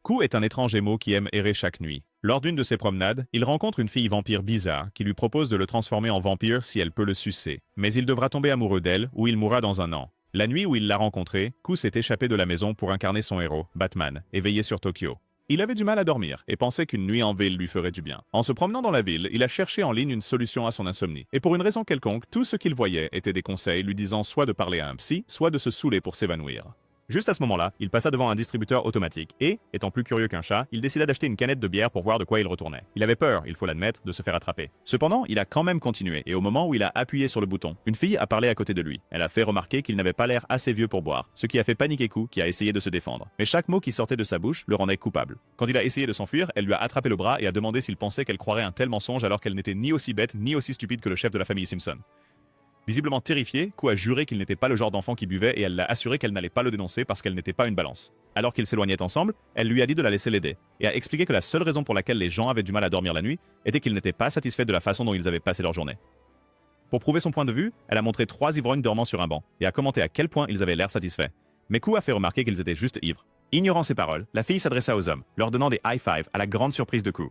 Ku est un étrange émo qui aime errer chaque nuit. Lors d'une de ses promenades, il rencontre une fille vampire bizarre qui lui propose de le transformer en vampire si elle peut le sucer. Mais il devra tomber amoureux d'elle ou il mourra dans un an. La nuit où il l'a rencontrée, Ku s'est échappé de la maison pour incarner son héros, Batman, et veiller sur Tokyo. Il avait du mal à dormir et pensait qu'une nuit en ville lui ferait du bien. En se promenant dans la ville, il a cherché en ligne une solution à son insomnie. Et pour une raison quelconque, tout ce qu'il voyait était des conseils lui disant soit de parler à un psy, soit de se saouler pour s'évanouir. Juste à ce moment-là, il passa devant un distributeur automatique et, étant plus curieux qu'un chat, il décida d'acheter une canette de bière pour voir de quoi il retournait. Il avait peur, il faut l'admettre, de se faire attraper. Cependant, il a quand même continué et au moment où il a appuyé sur le bouton, une fille a parlé à côté de lui. Elle a fait remarquer qu'il n'avait pas l'air assez vieux pour boire, ce qui a fait paniquer Ku qui a essayé de se défendre. Mais chaque mot qui sortait de sa bouche le rendait coupable. Quand il a essayé de s'enfuir, elle lui a attrapé le bras et a demandé s'il pensait qu'elle croirait un tel mensonge alors qu'elle n'était ni aussi bête ni aussi stupide que le chef de la famille Simpson. Visiblement terrifiée, Ku a juré qu'il n'était pas le genre d'enfant qui buvait et elle l'a assuré qu'elle n'allait pas le dénoncer parce qu'elle n'était pas une balance. Alors qu'ils s'éloignaient ensemble, elle lui a dit de la laisser l'aider et a expliqué que la seule raison pour laquelle les gens avaient du mal à dormir la nuit était qu'ils n'étaient pas satisfaits de la façon dont ils avaient passé leur journée. Pour prouver son point de vue, elle a montré 3 ivrognes dormant sur un banc et a commenté à quel point ils avaient l'air satisfaits. Mais Ku a fait remarquer qu'ils étaient juste ivres. Ignorant ces paroles, la fille s'adressa aux hommes, leur donnant des high-fives à la grande surprise de Ku.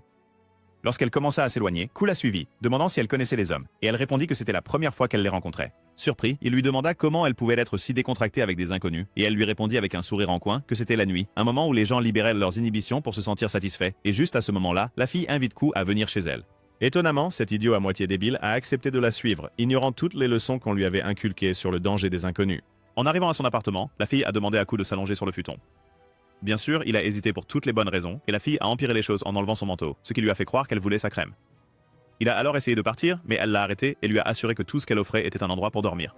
Lorsqu'elle commença à s'éloigner, Ku la suivit, demandant si elle connaissait les hommes, et elle répondit que c'était la première fois qu'elle les rencontrait. Surpris, il lui demanda comment elle pouvait être si décontractée avec des inconnus, et elle lui répondit avec un sourire en coin que c'était la nuit, un moment où les gens libéraient leurs inhibitions pour se sentir satisfaits, et juste à ce moment-là, la fille invite Ku à venir chez elle. Étonnamment, cet idiot à moitié débile a accepté de la suivre, ignorant toutes les leçons qu'on lui avait inculquées sur le danger des inconnus. En arrivant à son appartement, la fille a demandé à Ku de s'allonger sur le futon. Bien sûr, il a hésité pour toutes les bonnes raisons, et la fille a empiré les choses en enlevant son manteau, ce qui lui a fait croire qu'elle voulait sa crème. Il a alors essayé de partir, mais elle l'a arrêté et lui a assuré que tout ce qu'elle offrait était un endroit pour dormir.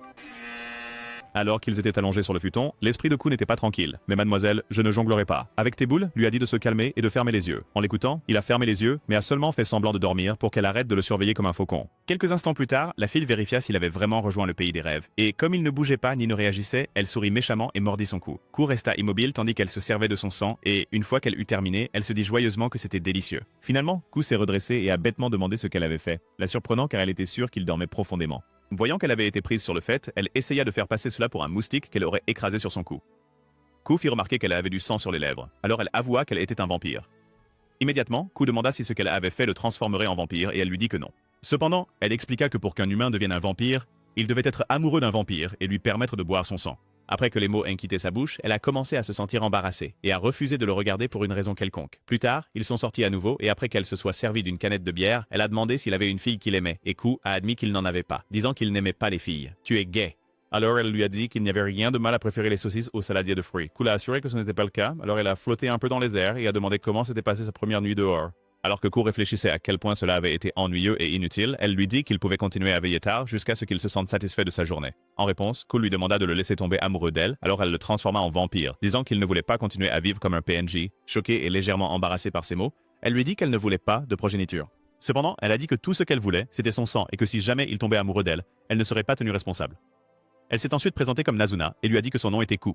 Alors qu'ils étaient allongés sur le futon, l'esprit de Ku n'était pas tranquille. Mais mademoiselle, je ne jonglerai pas. Avec tes boules, lui a dit de se calmer et de fermer les yeux. En l'écoutant, il a fermé les yeux, mais a seulement fait semblant de dormir pour qu'elle arrête de le surveiller comme un faucon. Quelques instants plus tard, la fille vérifia s'il avait vraiment rejoint le pays des rêves. Et comme il ne bougeait pas ni ne réagissait, elle sourit méchamment et mordit son cou. Ku resta immobile tandis qu'elle se servait de son sang et, une fois qu'elle eut terminé, elle se dit joyeusement que c'était délicieux. Finalement, Ku s'est redressée et a bêtement demandé ce qu'elle avait fait, la surprenant car elle était sûre qu'il dormait profondément. Voyant qu'elle avait été prise sur le fait, elle essaya de faire passer cela pour un moustique qu'elle aurait écrasé sur son cou. Ku fit remarquer qu'elle avait du sang sur les lèvres, alors elle avoua qu'elle était un vampire. Immédiatement, Ku demanda si ce qu'elle avait fait le transformerait en vampire et elle lui dit que non. Cependant, elle expliqua que pour qu'un humain devienne un vampire, il devait être amoureux d'un vampire et lui permettre de boire son sang. Après que les mots aient quitté sa bouche, elle a commencé à se sentir embarrassée et a refusé de le regarder pour une raison quelconque. Plus tard, ils sont sortis à nouveau et après qu'elle se soit servie d'une canette de bière, elle a demandé s'il avait une fille qu'il aimait et Ku a admis qu'il n'en avait pas, disant qu'il n'aimait pas les filles. « Tu es gay ». Alors elle lui a dit qu'il n'y avait rien de mal à préférer les saucisses aux saladiers de fruits. Ku l'a assuré que ce n'était pas le cas, alors elle a flotté un peu dans les airs et a demandé comment s'était passée sa première nuit dehors. Alors que Ku réfléchissait à quel point cela avait été ennuyeux et inutile, elle lui dit qu'il pouvait continuer à veiller tard jusqu'à ce qu'il se sente satisfait de sa journée. En réponse, Ku lui demanda de le laisser tomber amoureux d'elle, alors elle le transforma en vampire, disant qu'il ne voulait pas continuer à vivre comme un PNJ. Choquée et légèrement embarrassée par ces mots, elle lui dit qu'elle ne voulait pas de progéniture. Cependant, elle a dit que tout ce qu'elle voulait, c'était son sang et que si jamais il tombait amoureux d'elle, elle ne serait pas tenue responsable. Elle s'est ensuite présentée comme Nazuna et lui a dit que son nom était Ku.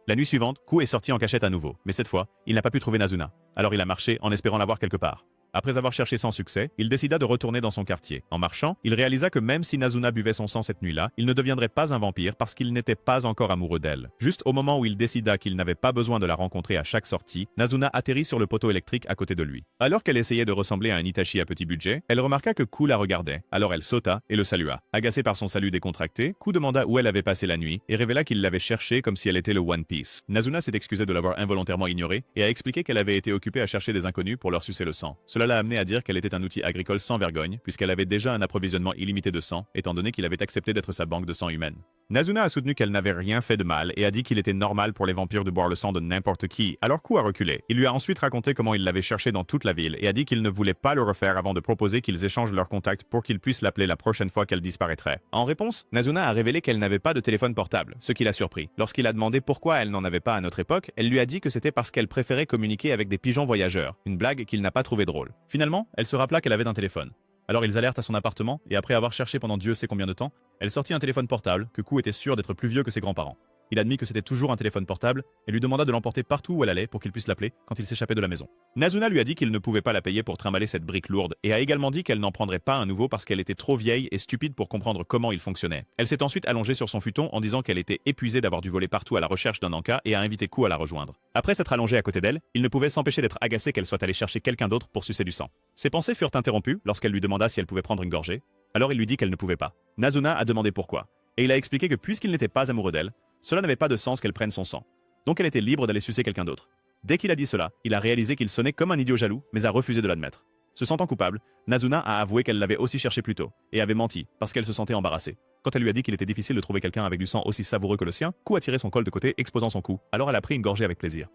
La nuit suivante, Ku est sorti en cachette à nouveau, mais cette fois, il n'a pas pu trouver Nazuna. Alors il a marché en espérant la voir quelque part. Après avoir cherché sans succès, il décida de retourner dans son quartier. En marchant, il réalisa que même si Nazuna buvait son sang cette nuit-là, il ne deviendrait pas un vampire parce qu'il n'était pas encore amoureux d'elle. Juste au moment où il décida qu'il n'avait pas besoin de la rencontrer à chaque sortie, Nazuna atterrit sur le poteau électrique à côté de lui. Alors qu'elle essayait de ressembler à un Itachi à petit budget, elle remarqua que Ku la regardait, alors elle sauta et le salua. Agacée par son salut décontracté, Ku demanda où elle avait passé la nuit et révéla qu'il l'avait cherchée comme si elle était le One Piece. Nazuna s'est excusée de l'avoir involontairement ignorée et a expliqué qu'elle avait été occupée à chercher des inconnus pour leur sucer le sang. Cela l'a amené à dire qu'elle était un outil agricole sans vergogne, puisqu'elle avait déjà un approvisionnement illimité de sang, étant donné qu'il avait accepté d'être sa banque de sang humaine. Nazuna a soutenu qu'elle n'avait rien fait de mal et a dit qu'il était normal pour les vampires de boire le sang de n'importe qui, alors Ku a reculé. Il lui a ensuite raconté comment il l'avait cherché dans toute la ville et a dit qu'il ne voulait pas le refaire avant de proposer qu'ils échangent leurs contacts pour qu'il puisse l'appeler la prochaine fois qu'elle disparaîtrait. En réponse, Nazuna a révélé qu'elle n'avait pas de téléphone portable, ce qui l'a surpris. Lorsqu'il a demandé pourquoi elle n'en avait pas à notre époque, elle lui a dit que c'était parce qu'elle préférait communiquer avec des pigeons voyageurs, une blague qu'il n'a pas trouvée drôle. Finalement, elle se rappela qu'elle avait un téléphone. Alors ils allèrent à son appartement, et après avoir cherché pendant Dieu sait combien de temps, elle sortit un téléphone portable, que Ku était sûr d'être plus vieux que ses grands-parents. Il admit que c'était toujours un téléphone portable et lui demanda de l'emporter partout où elle allait pour qu'il puisse l'appeler quand il s'échappait de la maison. Nazuna lui a dit qu'il ne pouvait pas la payer pour trimballer cette brique lourde et a également dit qu'elle n'en prendrait pas un nouveau parce qu'elle était trop vieille et stupide pour comprendre comment il fonctionnait. Elle s'est ensuite allongée sur son futon en disant qu'elle était épuisée d'avoir dû voler partout à la recherche d'un encas et a invité Ku à la rejoindre. Après s'être allongée à côté d'elle, il ne pouvait s'empêcher d'être agacé qu'elle soit allée chercher quelqu'un d'autre pour sucer du sang. Ses pensées furent interrompues lorsqu'elle lui demanda si elle pouvait prendre une gorgée. Alors il lui dit qu'elle ne pouvait pas. Nazuna a demandé pourquoi, et il a expliqué que puisqu'il n'était pas amoureux d'elle, cela n'avait pas de sens qu'elle prenne son sang. Donc elle était libre d'aller sucer quelqu'un d'autre. Dès qu'il a dit cela, il a réalisé qu'il sonnait comme un idiot jaloux, mais a refusé de l'admettre. Se sentant coupable, Nazuna a avoué qu'elle l'avait aussi cherché plus tôt, et avait menti, parce qu'elle se sentait embarrassée. Quand elle lui a dit qu'il était difficile de trouver quelqu'un avec du sang aussi savoureux que le sien, Ku a tiré son col de côté, exposant son cou, alors elle a pris une gorgée avec plaisir.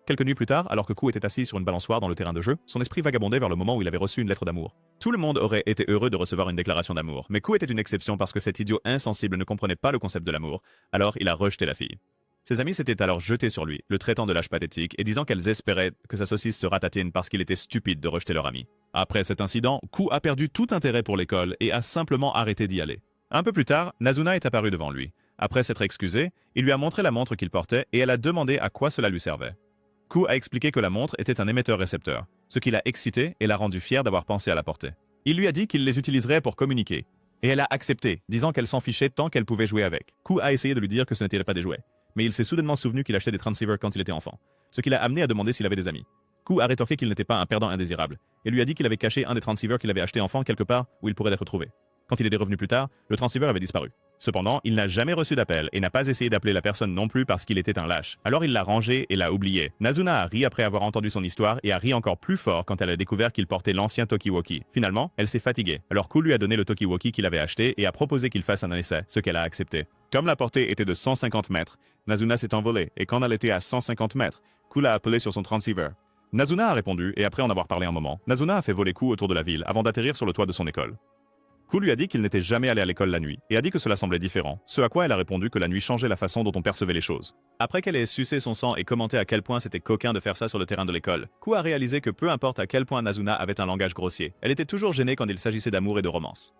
Quelques nuits plus tard, alors que Ku était assis sur une balançoire dans le terrain de jeu, son esprit vagabondait vers le moment où il avait reçu une lettre d'amour. Tout le monde aurait été heureux de recevoir une déclaration d'amour, mais Ku était une exception parce que cet idiot insensible ne comprenait pas le concept de l'amour, alors il a rejeté la fille. Ses amis s'étaient alors jetés sur lui, le traitant de lâche pathétique et disant qu'elles espéraient que sa saucisse se ratatine parce qu'il était stupide de rejeter leur ami. Après cet incident, Ku a perdu tout intérêt pour l'école et a simplement arrêté d'y aller. Un peu plus tard, Nazuna est apparue devant lui. Après s'être excusée, il lui a montré la montre qu'il portait et elle a demandé à quoi cela lui servait. Ku a expliqué que la montre était un émetteur-récepteur, ce qui l'a excité et l'a rendu fier d'avoir pensé à la porter. Il lui a dit qu'il les utiliserait pour communiquer, et elle a accepté, disant qu'elle s'en fichait tant qu'elle pouvait jouer avec. Ku a essayé de lui dire que ce n'était pas des jouets, mais il s'est soudainement souvenu qu'il achetait des transceivers quand il était enfant, ce qui l'a amené à demander s'il avait des amis. Ku a rétorqué qu'il n'était pas un perdant indésirable, et lui a dit qu'il avait caché un des transceivers qu'il avait acheté enfant quelque part où il pourrait être trouvé. Quand il est revenu plus tard, le transceiver avait disparu. Cependant, il n'a jamais reçu d'appel et n'a pas essayé d'appeler la personne non plus parce qu'il était un lâche. Alors il l'a rangé et l'a oublié. Nazuna a ri après avoir entendu son histoire et a ri encore plus fort quand elle a découvert qu'il portait l'ancien Tokiwoki. Finalement, elle s'est fatiguée. Alors Ku lui a donné le Tokiwoki qu'il avait acheté et a proposé qu'il fasse un essai, ce qu'elle a accepté. Comme la portée était de 150 mètres, Nazuna s'est envolée et quand elle était à 150 mètres, Ku l'a appelé sur son transceiver. Nazuna a répondu et après en avoir parlé un moment, Nazuna a fait voler Ku autour de la ville avant d'atterrir sur le toit de son école. Ku lui a dit qu'il n'était jamais allé à l'école la nuit, et a dit que cela semblait différent, ce à quoi elle a répondu que la nuit changeait la façon dont on percevait les choses. Après qu'elle ait sucé son sang et commenté à quel point c'était coquin de faire ça sur le terrain de l'école, Ku a réalisé que peu importe à quel point Nazuna avait un langage grossier, elle était toujours gênée quand il s'agissait d'amour et de romance.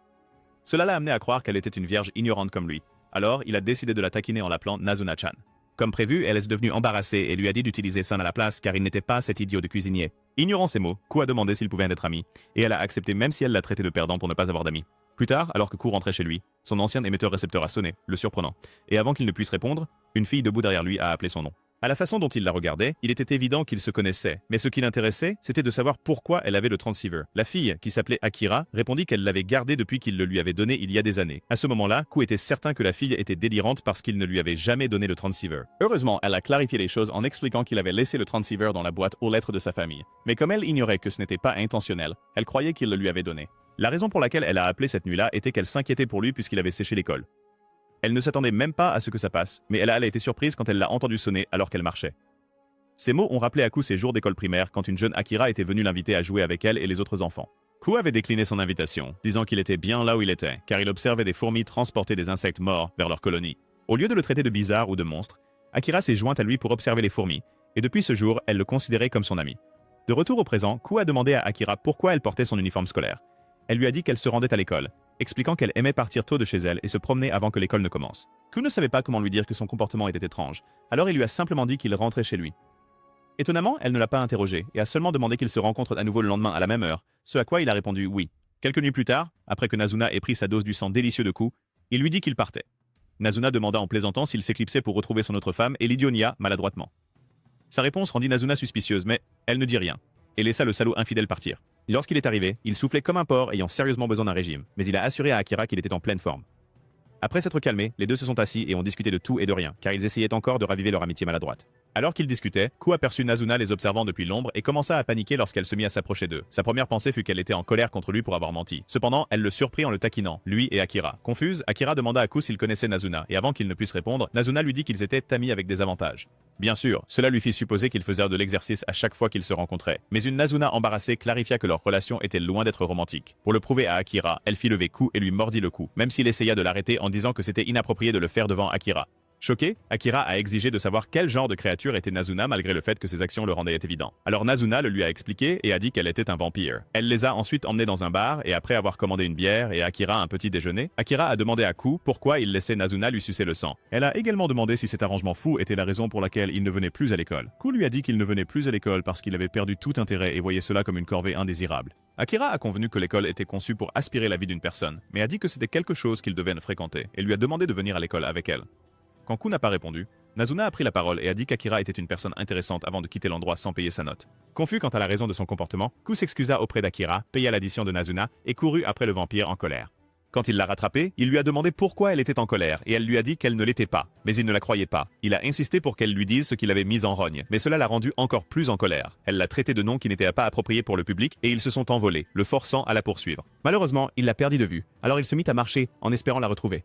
Cela l'a amené à croire qu'elle était une vierge ignorante comme lui, alors il a décidé de la taquiner en l'appelant Nazuna-chan. Comme prévu, elle est devenue embarrassée et lui a dit d'utiliser San à la place car il n'était pas cet idiot de cuisinier. Ignorant ces mots, Ku a demandé s'ils pouvaient être amis, et elle a accepté même si elle l'a traité de perdant pour ne pas avoir d'amis. Plus tard, alors que Ku rentrait chez lui, son ancien émetteur-récepteur a sonné, le surprenant, et avant qu'il ne puisse répondre, une fille debout derrière lui a appelé son nom. À la façon dont il la regardait, il était évident qu'ils se connaissaient, mais ce qui l'intéressait, c'était de savoir pourquoi elle avait le transceiver. La fille, qui s'appelait Akira, répondit qu'elle l'avait gardé depuis qu'il le lui avait donné il y a des années. À ce moment-là, Ku était certain que la fille était délirante parce qu'il ne lui avait jamais donné le transceiver. Heureusement, elle a clarifié les choses en expliquant qu'il avait laissé le transceiver dans la boîte aux lettres de sa famille. Mais comme elle ignorait que ce n'était pas intentionnel, elle croyait qu'il le lui avait donné. La raison pour laquelle elle a appelé cette nuit-là était qu'elle s'inquiétait pour lui puisqu'il avait séché l'école. Elle ne s'attendait même pas à ce que ça passe, mais elle a été surprise quand elle l'a entendu sonner alors qu'elle marchait. Ces mots ont rappelé à Ku ses jours d'école primaire quand une jeune Akira était venue l'inviter à jouer avec elle et les autres enfants. Ku avait décliné son invitation, disant qu'il était bien là où il était, car il observait des fourmis transporter des insectes morts vers leur colonie. Au lieu de le traiter de bizarre ou de monstre, Akira s'est jointe à lui pour observer les fourmis, et depuis ce jour, elle le considérait comme son ami. De retour au présent, Ku a demandé à Akira pourquoi elle portait son uniforme scolaire. Elle lui a dit qu'elle se rendait à l'école, expliquant qu'elle aimait partir tôt de chez elle et se promener avant que l'école ne commence. Ku ne savait pas comment lui dire que son comportement était étrange, alors il lui a simplement dit qu'il rentrait chez lui. Étonnamment, elle ne l'a pas interrogé et a seulement demandé qu'ils se rencontrent à nouveau le lendemain à la même heure, ce à quoi il a répondu oui. Quelques nuits plus tard, après que Nazuna ait pris sa dose du sang délicieux de Ku, il lui dit qu'il partait. Nazuna demanda en plaisantant s'il s'éclipsait pour retrouver son autre femme et l'idiot nia maladroitement. Sa réponse rendit Nazuna suspicieuse, mais elle ne dit rien, et laissa le salaud infidèle partir. Lorsqu'il est arrivé, il soufflait comme un porc ayant sérieusement besoin d'un régime, mais il a assuré à Akira qu'il était en pleine forme. Après s'être calmés, les deux se sont assis et ont discuté de tout et de rien, car ils essayaient encore de raviver leur amitié maladroite. Alors qu'ils discutaient, Ku aperçut Nazuna les observant depuis l'ombre et commença à paniquer lorsqu'elle se mit à s'approcher d'eux. Sa première pensée fut qu'elle était en colère contre lui pour avoir menti. Cependant, elle le surprit en le taquinant, lui et Akira. Confuse, Akira demanda à Ku s'il connaissait Nazuna, et avant qu'il ne puisse répondre, Nazuna lui dit qu'ils étaient amis avec des avantages. Bien sûr, cela lui fit supposer qu'ils faisaient de l'exercice à chaque fois qu'ils se rencontraient. Mais une Nazuna embarrassée clarifia que leur relation était loin d'être romantique. Pour le prouver à Akira, elle fit lever Ku et lui mordit le cou, même s'il essaya de l'arrêter en disant que c'était inapproprié de le faire devant Akira. Choqué, Akira a exigé de savoir quel genre de créature était Nazuna malgré le fait que ses actions le rendaient évident. Alors Nazuna le lui a expliqué et a dit qu'elle était un vampire. Elle les a ensuite emmenés dans un bar et après avoir commandé une bière et Akira un petit déjeuner, Akira a demandé à Ku pourquoi il laissait Nazuna lui sucer le sang. Elle a également demandé si cet arrangement fou était la raison pour laquelle il ne venait plus à l'école. Ku lui a dit qu'il ne venait plus à l'école parce qu'il avait perdu tout intérêt et voyait cela comme une corvée indésirable. Akira a convenu que l'école était conçue pour aspirer la vie d'une personne, mais a dit que c'était quelque chose qu'il devait fréquenter et lui a demandé de venir à l'école avec elle. Quand Ku n'a pas répondu, Nazuna a pris la parole et a dit qu'Akira était une personne intéressante avant de quitter l'endroit sans payer sa note. Confus quant à la raison de son comportement, Ku s'excusa auprès d'Akira, paya l'addition de Nazuna et courut après le vampire en colère. Quand il l'a rattrapée, il lui a demandé pourquoi elle était en colère et elle lui a dit qu'elle ne l'était pas, mais il ne la croyait pas. Il a insisté pour qu'elle lui dise ce qu'il avait mis en rogne, mais cela l'a rendu encore plus en colère. Elle l'a traité de noms qui n'étaient pas appropriés pour le public et ils se sont envolés, le forçant à la poursuivre. Malheureusement, il l'a perdue de vue, alors il se mit à marcher en espérant la retrouver.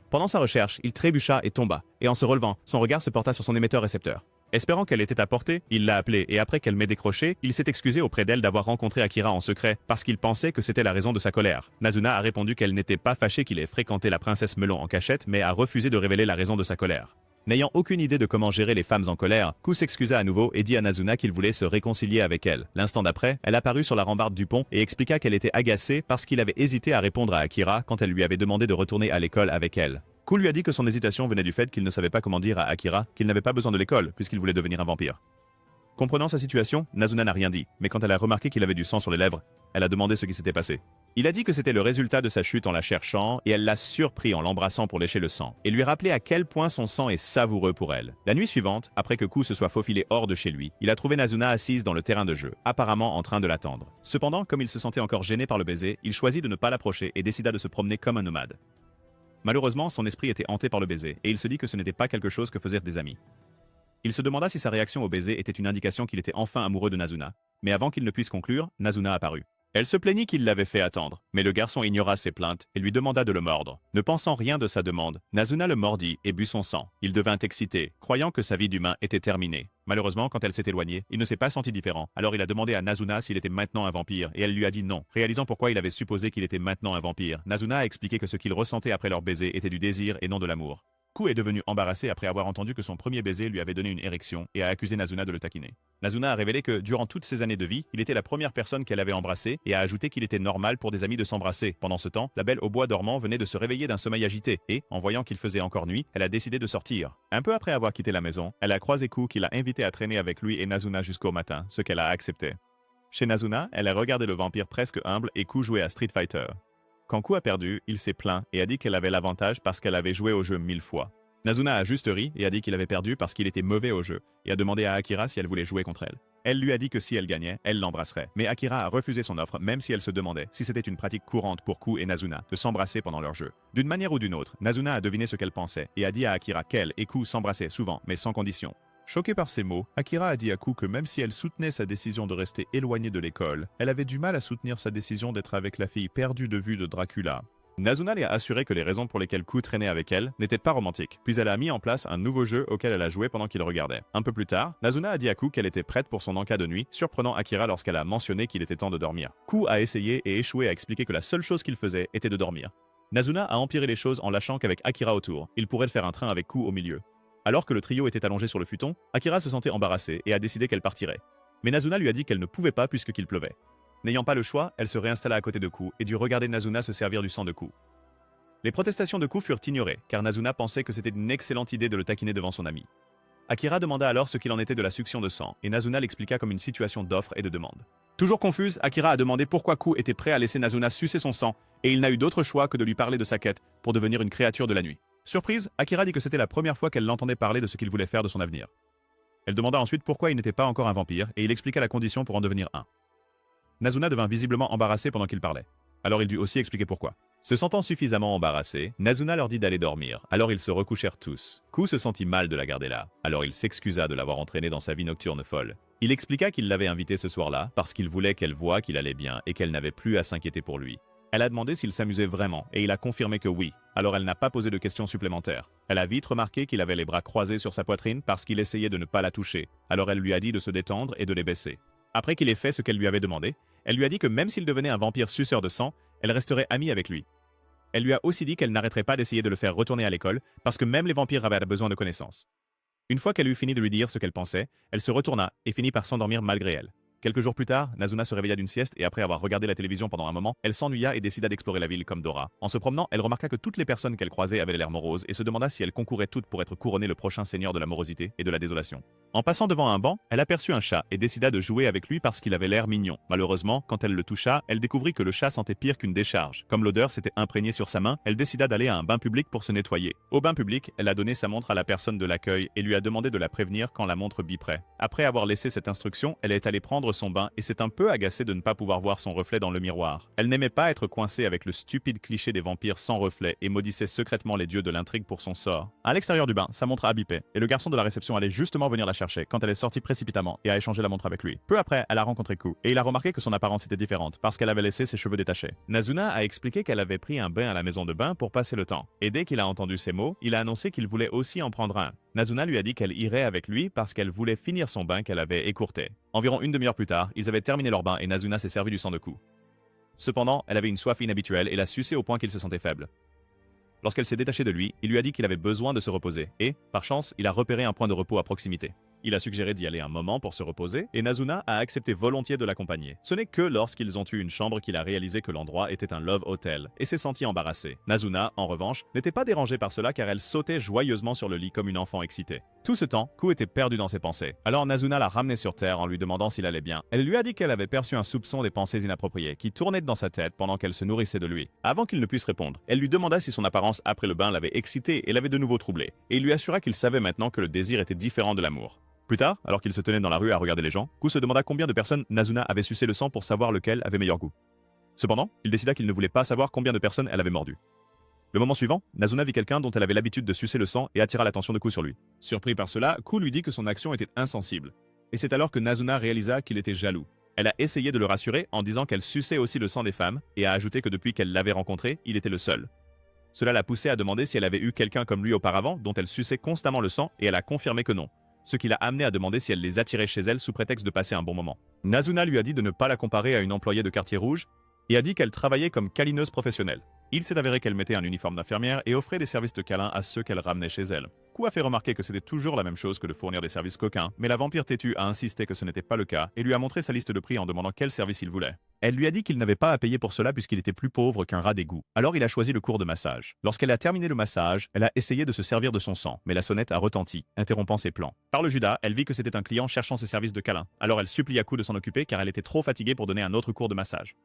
Pendant sa recherche, il trébucha et tomba, et en se relevant, son regard se porta sur son émetteur-récepteur. Espérant qu'elle était à portée, il l'a appelée et après qu'elle m'ait décroché, il s'est excusé auprès d'elle d'avoir rencontré Akira en secret parce qu'il pensait que c'était la raison de sa colère. Nazuna a répondu qu'elle n'était pas fâchée qu'il ait fréquenté la princesse Melon en cachette, mais a refusé de révéler la raison de sa colère. N'ayant aucune idée de comment gérer les femmes en colère, Ku s'excusa à nouveau et dit à Nazuna qu'il voulait se réconcilier avec elle. L'instant d'après, elle apparut sur la rambarde du pont et expliqua qu'elle était agacée parce qu'il avait hésité à répondre à Akira quand elle lui avait demandé de retourner à l'école avec elle. Ku lui a dit que son hésitation venait du fait qu'il ne savait pas comment dire à Akira qu'il n'avait pas besoin de l'école puisqu'il voulait devenir un vampire. Comprenant sa situation, Nazuna n'a rien dit, mais quand elle a remarqué qu'il avait du sang sur les lèvres, elle a demandé ce qui s'était passé. Il a dit que c'était le résultat de sa chute en la cherchant et elle l'a surpris en l'embrassant pour lécher le sang et lui rappeler à quel point son sang est savoureux pour elle. La nuit suivante, après que Ku se soit faufilé hors de chez lui, il a trouvé Nazuna assise dans le terrain de jeu, apparemment en train de l'attendre. Cependant, comme il se sentait encore gêné par le baiser, il choisit de ne pas l'approcher et décida de se promener comme un nomade. Malheureusement, son esprit était hanté par le baiser et il se dit que ce n'était pas quelque chose que faisaient des amis. Il se demanda si sa réaction au baiser était une indication qu'il était enfin amoureux de Nazuna, mais avant qu'il ne puisse conclure, Nazuna apparut. Elle se plaignit qu'il l'avait fait attendre, mais le garçon ignora ses plaintes et lui demanda de le mordre. Ne pensant rien de sa demande, Nazuna le mordit et but son sang. Il devint excité, croyant que sa vie d'humain était terminée. Malheureusement, quand elle s'est éloignée, il ne s'est pas senti différent. Alors il a demandé à Nazuna s'il était maintenant un vampire, et elle lui a dit non. Réalisant pourquoi il avait supposé qu'il était maintenant un vampire, Nazuna a expliqué que ce qu'il ressentait après leur baiser était du désir et non de l'amour. Ku est devenu embarrassé après avoir entendu que son premier baiser lui avait donné une érection et a accusé Nazuna de le taquiner. Nazuna a révélé que, durant toutes ses années de vie, il était la première personne qu'elle avait embrassée et a ajouté qu'il était normal pour des amis de s'embrasser. Pendant ce temps, la belle au bois dormant venait de se réveiller d'un sommeil agité et, en voyant qu'il faisait encore nuit, elle a décidé de sortir. Un peu après avoir quitté la maison, elle a croisé Ku qui l'a invité à traîner avec lui et Nazuna jusqu'au matin, ce qu'elle a accepté. Chez Nazuna, elle a regardé le vampire presque humble et Ku jouer à Street Fighter. Quand Ku a perdu, il s'est plaint et a dit qu'elle avait l'avantage parce qu'elle avait joué au jeu 1000 fois. Nazuna a juste ri et a dit qu'il avait perdu parce qu'il était mauvais au jeu et a demandé à Akira si elle voulait jouer contre elle. Elle lui a dit que si elle gagnait, elle l'embrasserait. Mais Akira a refusé son offre même si elle se demandait si c'était une pratique courante pour Ku et Nazuna de s'embrasser pendant leur jeu. D'une manière ou d'une autre, Nazuna a deviné ce qu'elle pensait et a dit à Akira qu'elle et Ku s'embrassaient souvent mais sans condition. Choquée par ces mots, Akira a dit à Ku que même si elle soutenait sa décision de rester éloignée de l'école, elle avait du mal à soutenir sa décision d'être avec la fille perdue de vue de Dracula. Nazuna lui a assuré que les raisons pour lesquelles Ku traînait avec elle n'étaient pas romantiques, puis elle a mis en place un nouveau jeu auquel elle a joué pendant qu'il regardait. Un peu plus tard, Nazuna a dit à Ku qu'elle était prête pour son encas de nuit, surprenant Akira lorsqu'elle a mentionné qu'il était temps de dormir. Ku a essayé et échoué à expliquer que la seule chose qu'il faisait était de dormir. Nazuna a empiré les choses en lâchant qu'avec Akira autour, il pourrait faire un train avec Ku au milieu. Alors que le trio était allongé sur le futon, Akira se sentait embarrassée et a décidé qu'elle partirait. Mais Nazuna lui a dit qu'elle ne pouvait pas puisqu'il pleuvait. N'ayant pas le choix, elle se réinstalla à côté de Ku et dut regarder Nazuna se servir du sang de Ku. Les protestations de Ku furent ignorées, car Nazuna pensait que c'était une excellente idée de le taquiner devant son ami. Akira demanda alors ce qu'il en était de la succion de sang, et Nazuna l'expliqua comme une situation d'offre et de demande. Toujours confuse, Akira a demandé pourquoi Ku était prêt à laisser Nazuna sucer son sang, et il n'a eu d'autre choix que de lui parler de sa quête pour devenir une créature de la nuit. Surprise, Akira dit que c'était la première fois qu'elle l'entendait parler de ce qu'il voulait faire de son avenir. Elle demanda ensuite pourquoi il n'était pas encore un vampire, et il expliqua la condition pour en devenir un. Nazuna devint visiblement embarrassé pendant qu'il parlait. Alors il dut aussi expliquer pourquoi. Se sentant suffisamment embarrassé, Nazuna leur dit d'aller dormir, alors ils se recouchèrent tous. Ku se sentit mal de la garder là, alors il s'excusa de l'avoir entraînée dans sa vie nocturne folle. Il expliqua qu'il l'avait invitée ce soir-là parce qu'il voulait qu'elle voie qu'il allait bien et qu'elle n'avait plus à s'inquiéter pour lui. Elle a demandé s'il s'amusait vraiment et il a confirmé que oui, alors elle n'a pas posé de questions supplémentaires. Elle a vite remarqué qu'il avait les bras croisés sur sa poitrine parce qu'il essayait de ne pas la toucher, alors elle lui a dit de se détendre et de les baisser. Après qu'il ait fait ce qu'elle lui avait demandé, elle lui a dit que même s'il devenait un vampire suceur de sang, elle resterait amie avec lui. Elle lui a aussi dit qu'elle n'arrêterait pas d'essayer de le faire retourner à l'école, parce que même les vampires avaient besoin de connaissances. Une fois qu'elle eut fini de lui dire ce qu'elle pensait, elle se retourna et finit par s'endormir malgré elle. Quelques jours plus tard, Nazuna se réveilla d'une sieste et après avoir regardé la télévision pendant un moment, elle s'ennuya et décida d'explorer la ville comme Dora. En se promenant, elle remarqua que toutes les personnes qu'elle croisait avaient l'air moroses et se demanda si elles concouraient toutes pour être couronnées le prochain seigneur de la morosité et de la désolation. En passant devant un banc, elle aperçut un chat et décida de jouer avec lui parce qu'il avait l'air mignon. Malheureusement, quand elle le toucha, elle découvrit que le chat sentait pire qu'une décharge. Comme l'odeur s'était imprégnée sur sa main, elle décida d'aller à un bain public pour se nettoyer. Au bain public, elle a donné sa montre à la personne de l'accueil et lui a demandé de la prévenir quand la montre biperait. Après avoir laissé cette instruction, elle est allée prendre son bain et s'est un peu agacée de ne pas pouvoir voir son reflet dans le miroir. Elle n'aimait pas être coincée avec le stupide cliché des vampires sans reflet et maudissait secrètement les dieux de l'intrigue pour son sort. À l'extérieur du bain, sa montre a bipé et le garçon de la réception allait justement venir la chercher quand elle est sortie précipitamment et a échangé la montre avec lui. Peu après, elle a rencontré Ku et il a remarqué que son apparence était différente parce qu'elle avait laissé ses cheveux détachés. Nazuna a expliqué qu'elle avait pris un bain à la maison de bain pour passer le temps et dès qu'il a entendu ces mots, il a annoncé qu'il voulait aussi en prendre un. Nazuna lui a dit qu'elle irait avec lui parce qu'elle voulait finir son bain qu'elle avait écourté. Environ une demi-heure plus tard, ils avaient terminé leur bain et Nazuna s'est servi du sang de Ku. Cependant, elle avait une soif inhabituelle et l'a sucé au point qu'il se sentait faible. Lorsqu'elle s'est détachée de lui, il lui a dit qu'il avait besoin de se reposer et, par chance, il a repéré un point de repos à proximité. Il a suggéré d'y aller un moment pour se reposer et Nazuna a accepté volontiers de l'accompagner. Ce n'est que lorsqu'ils ont eu une chambre qu'il a réalisé que l'endroit était un love hotel et s'est senti embarrassé. Nazuna, en revanche, n'était pas dérangée par cela car elle sautait joyeusement sur le lit comme une enfant excitée. Tout ce temps, Ku était perdu dans ses pensées. Alors Nazuna l'a ramené sur terre en lui demandant s'il allait bien. Elle lui a dit qu'elle avait perçu un soupçon des pensées inappropriées qui tournaient dans sa tête pendant qu'elle se nourrissait de lui. Avant qu'il ne puisse répondre, elle lui demanda si son apparence après le bain l'avait excité et l'avait de nouveau troublé. Et il lui assura qu'il savait maintenant que le désir était différent de l'amour. Plus tard, alors qu'il se tenait dans la rue à regarder les gens, Ku se demanda combien de personnes Nazuna avait sucé le sang pour savoir lequel avait meilleur goût. Cependant, il décida qu'il ne voulait pas savoir combien de personnes elle avait mordu. Le moment suivant, Nazuna vit quelqu'un dont elle avait l'habitude de sucer le sang et attira l'attention de Ku sur lui. Surpris par cela, Ku lui dit que son action était insensible. Et c'est alors que Nazuna réalisa qu'il était jaloux. Elle a essayé de le rassurer en disant qu'elle suçait aussi le sang des femmes et a ajouté que depuis qu'elle l'avait rencontré, il était le seul. Cela l'a poussée à demander si elle avait eu quelqu'un comme lui auparavant dont elle suçait constamment le sang et elle a confirmé que non. Ce qui l'a amené à demander si elle les attirait chez elle sous prétexte de passer un bon moment. Nazuna lui a dit de ne pas la comparer à une employée de quartier rouge et a dit qu'elle travaillait comme câlineuse professionnelle. Il s'est avéré qu'elle mettait un uniforme d'infirmière et offrait des services de câlin à ceux qu'elle ramenait chez elle. Ku a fait remarquer que c'était toujours la même chose que de fournir des services coquins, mais la vampire têtue a insisté que ce n'était pas le cas et lui a montré sa liste de prix en demandant quel service il voulait. Elle lui a dit qu'il n'avait pas à payer pour cela puisqu'il était plus pauvre qu'un rat d'égout. Alors il a choisi le cours de massage. Lorsqu'elle a terminé le massage, elle a essayé de se servir de son sang, mais la sonnette a retenti, interrompant ses plans. Par le Judas, elle vit que c'était un client cherchant ses services de câlin. Alors elle supplia Ku de s'en occuper car elle était trop fatiguée pour donner un autre cours de massage.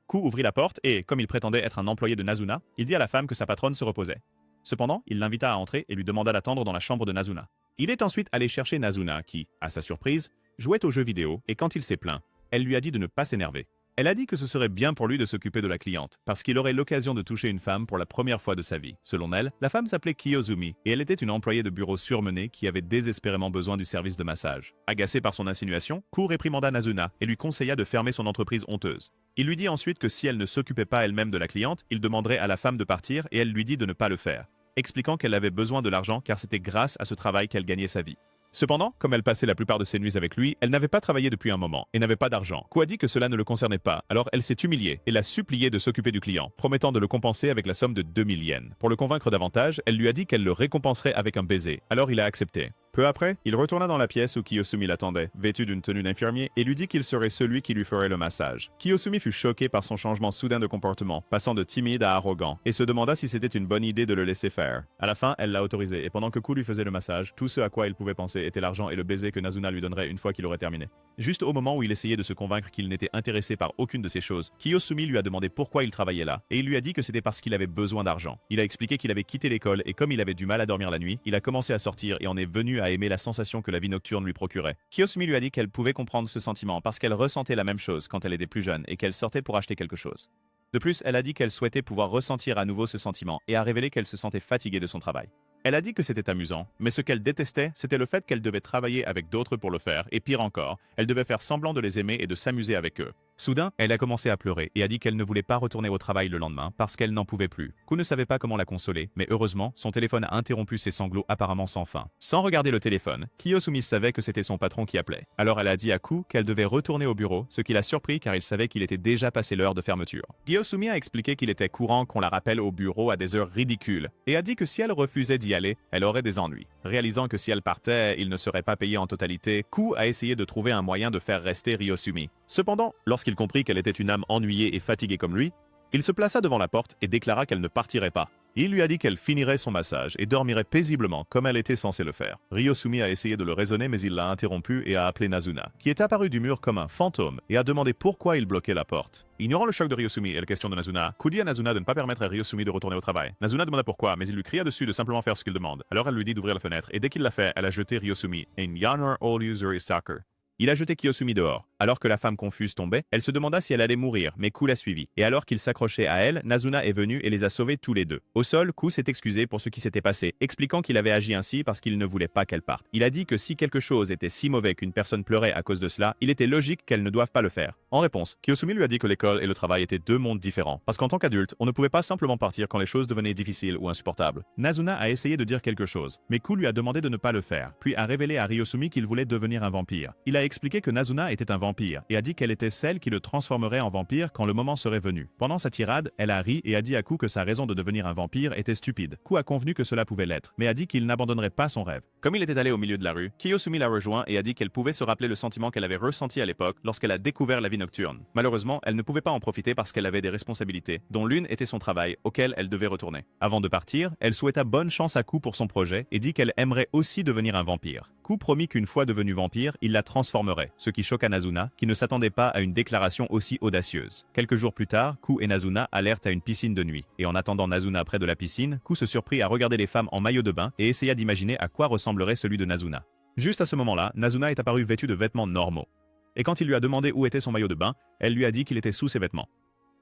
Ku ouvrit la porte et, comme il prétendait être un employé de Nazuna, il dit à la femme que sa patronne se reposait. Cependant, il l'invita à entrer et lui demanda d'attendre dans la chambre de Nazuna. Il est ensuite allé chercher Nazuna qui, à sa surprise, jouait aux jeux vidéo et quand il s'est plaint, elle lui a dit de ne pas s'énerver. Elle a dit que ce serait bien pour lui de s'occuper de la cliente, parce qu'il aurait l'occasion de toucher une femme pour la première fois de sa vie. Selon elle, la femme s'appelait Kiyozumi, et elle était une employée de bureau surmenée qui avait désespérément besoin du service de massage. Agacé par son insinuation, Ku réprimanda Nazuna et lui conseilla de fermer son entreprise honteuse. Il lui dit ensuite que si elle ne s'occupait pas elle-même de la cliente, il demanderait à la femme de partir et elle lui dit de ne pas le faire, expliquant qu'elle avait besoin de l'argent car c'était grâce à ce travail qu'elle gagnait sa vie. Cependant, comme elle passait la plupart de ses nuits avec lui, elle n'avait pas travaillé depuis un moment et n'avait pas d'argent. Ku a dit que cela ne le concernait pas, alors elle s'est humiliée et l'a supplié de s'occuper du client, promettant de le compenser avec la somme de 2000 yens. Pour le convaincre davantage, elle lui a dit qu'elle le récompenserait avec un baiser, alors il a accepté. Peu après, il retourna dans la pièce où Kiyosumi l'attendait, vêtu d'une tenue d'infirmier, et lui dit qu'il serait celui qui lui ferait le massage. Kiyosumi fut choqué par son changement soudain de comportement, passant de timide à arrogant, et se demanda si c'était une bonne idée de le laisser faire. À la fin, elle l'a autorisé, et pendant que Ku lui faisait le massage, tout ce à quoi il pouvait penser était l'argent et le baiser que Nazuna lui donnerait une fois qu'il aurait terminé. Juste au moment où il essayait de se convaincre qu'il n'était intéressé par aucune de ces choses, Kiyosumi lui a demandé pourquoi il travaillait là, et il lui a dit que c'était parce qu'il avait besoin d'argent. Il a expliqué qu'il avait quitté l'école, et comme il avait du mal à dormir la nuit, il a commencé à sortir et en est venu à aimer la sensation que la vie nocturne lui procurait. Kiyosumi lui a dit qu'elle pouvait comprendre ce sentiment parce qu'elle ressentait la même chose quand elle était plus jeune et qu'elle sortait pour acheter quelque chose. De plus, elle a dit qu'elle souhaitait pouvoir ressentir à nouveau ce sentiment et a révélé qu'elle se sentait fatiguée de son travail. Elle a dit que c'était amusant, mais ce qu'elle détestait, c'était le fait qu'elle devait travailler avec d'autres pour le faire, et pire encore, elle devait faire semblant de les aimer et de s'amuser avec eux. Soudain, elle a commencé à pleurer et a dit qu'elle ne voulait pas retourner au travail le lendemain parce qu'elle n'en pouvait plus. Ku ne savait pas comment la consoler, mais heureusement, son téléphone a interrompu ses sanglots apparemment sans fin. Sans regarder le téléphone, Kiyosumi savait que c'était son patron qui appelait. Alors elle a dit à Ku qu'elle devait retourner au bureau, ce qui l'a surpris car il savait qu'il était déjà passé l'heure de fermeture. Kiyosumi a expliqué qu'il était courant qu'on la rappelle au bureau à des heures ridicules et a dit que si elle refusait d'y aller, elle aurait des ennuis. Réalisant que si elle partait, il ne serait pas payé en totalité, Ku a essayé de trouver un moyen de faire rester Ryosumi. Cependant, lorsqu'il comprit qu'elle était une âme ennuyée et fatiguée comme lui, il se plaça devant la porte et déclara qu'elle ne partirait pas. Il lui a dit qu'elle finirait son massage et dormirait paisiblement comme elle était censée le faire. Ryosumi a essayé de le raisonner mais il l'a interrompu et a appelé Nazuna, qui est apparu du mur comme un fantôme et a demandé pourquoi il bloquait la porte. Ignorant le choc de Ryosumi et la question de Nazuna, Ku dit à Nazuna de ne pas permettre à Ryosumi de retourner au travail. Nazuna demanda pourquoi, mais il lui cria dessus de simplement faire ce qu'il demande. Alors elle lui dit d'ouvrir la fenêtre et dès qu'il l'a fait, elle a jeté Ryosumi. In Yonor all user is soccer. Il a jeté Kiyosumi dehors. Alors que la femme confuse tombait, elle se demanda si elle allait mourir, mais Ku l'a suivie. Et alors qu'il s'accrochait à elle, Nazuna est venue et les a sauvés tous les deux. Au sol, Ku s'est excusé pour ce qui s'était passé, expliquant qu'il avait agi ainsi parce qu'il ne voulait pas qu'elle parte. Il a dit que si quelque chose était si mauvais qu'une personne pleurait à cause de cela, il était logique qu'elle ne doive pas le faire. En réponse, Kiyosumi lui a dit que l'école et le travail étaient deux mondes différents, parce qu'en tant qu'adulte, on ne pouvait pas simplement partir quand les choses devenaient difficiles ou insupportables. Nazuna a essayé de dire quelque chose, mais Ku lui a demandé de ne pas le faire, puis a révélé à Ryosumi qu'il voulait devenir un vampire. Il a expliqué que Nazuna était un vampire et a dit qu'elle était celle qui le transformerait en vampire quand le moment serait venu. Pendant sa tirade, elle a ri et a dit à Ku que sa raison de devenir un vampire était stupide. Ku a convenu que cela pouvait l'être, mais a dit qu'il n'abandonnerait pas son rêve. Comme il était allé au milieu de la rue, Kiyosumi l'a rejoint et a dit qu'elle pouvait se rappeler le sentiment qu'elle avait ressenti à l'époque lorsqu'elle a découvert la vie nocturne. Malheureusement, elle ne pouvait pas en profiter parce qu'elle avait des responsabilités, dont l'une était son travail, auquel elle devait retourner. Avant de partir, elle souhaita bonne chance à Ku pour son projet et dit qu'elle aimerait aussi devenir un vampire. Ku promit qu'une fois devenu vampire, il la transformerait, ce qui choqua Nazuna, qui ne s'attendait pas à une déclaration aussi audacieuse. Quelques jours plus tard, Ku et Nazuna allèrent à une piscine de nuit. Et en attendant Nazuna près de la piscine, Ku se surprit à regarder les femmes en maillot de bain et essaya d'imaginer à quoi ressemblerait celui de Nazuna. Juste à ce moment-là, Nazuna est apparue vêtue de vêtements normaux. Et quand il lui a demandé où était son maillot de bain, elle lui a dit qu'il était sous ses vêtements.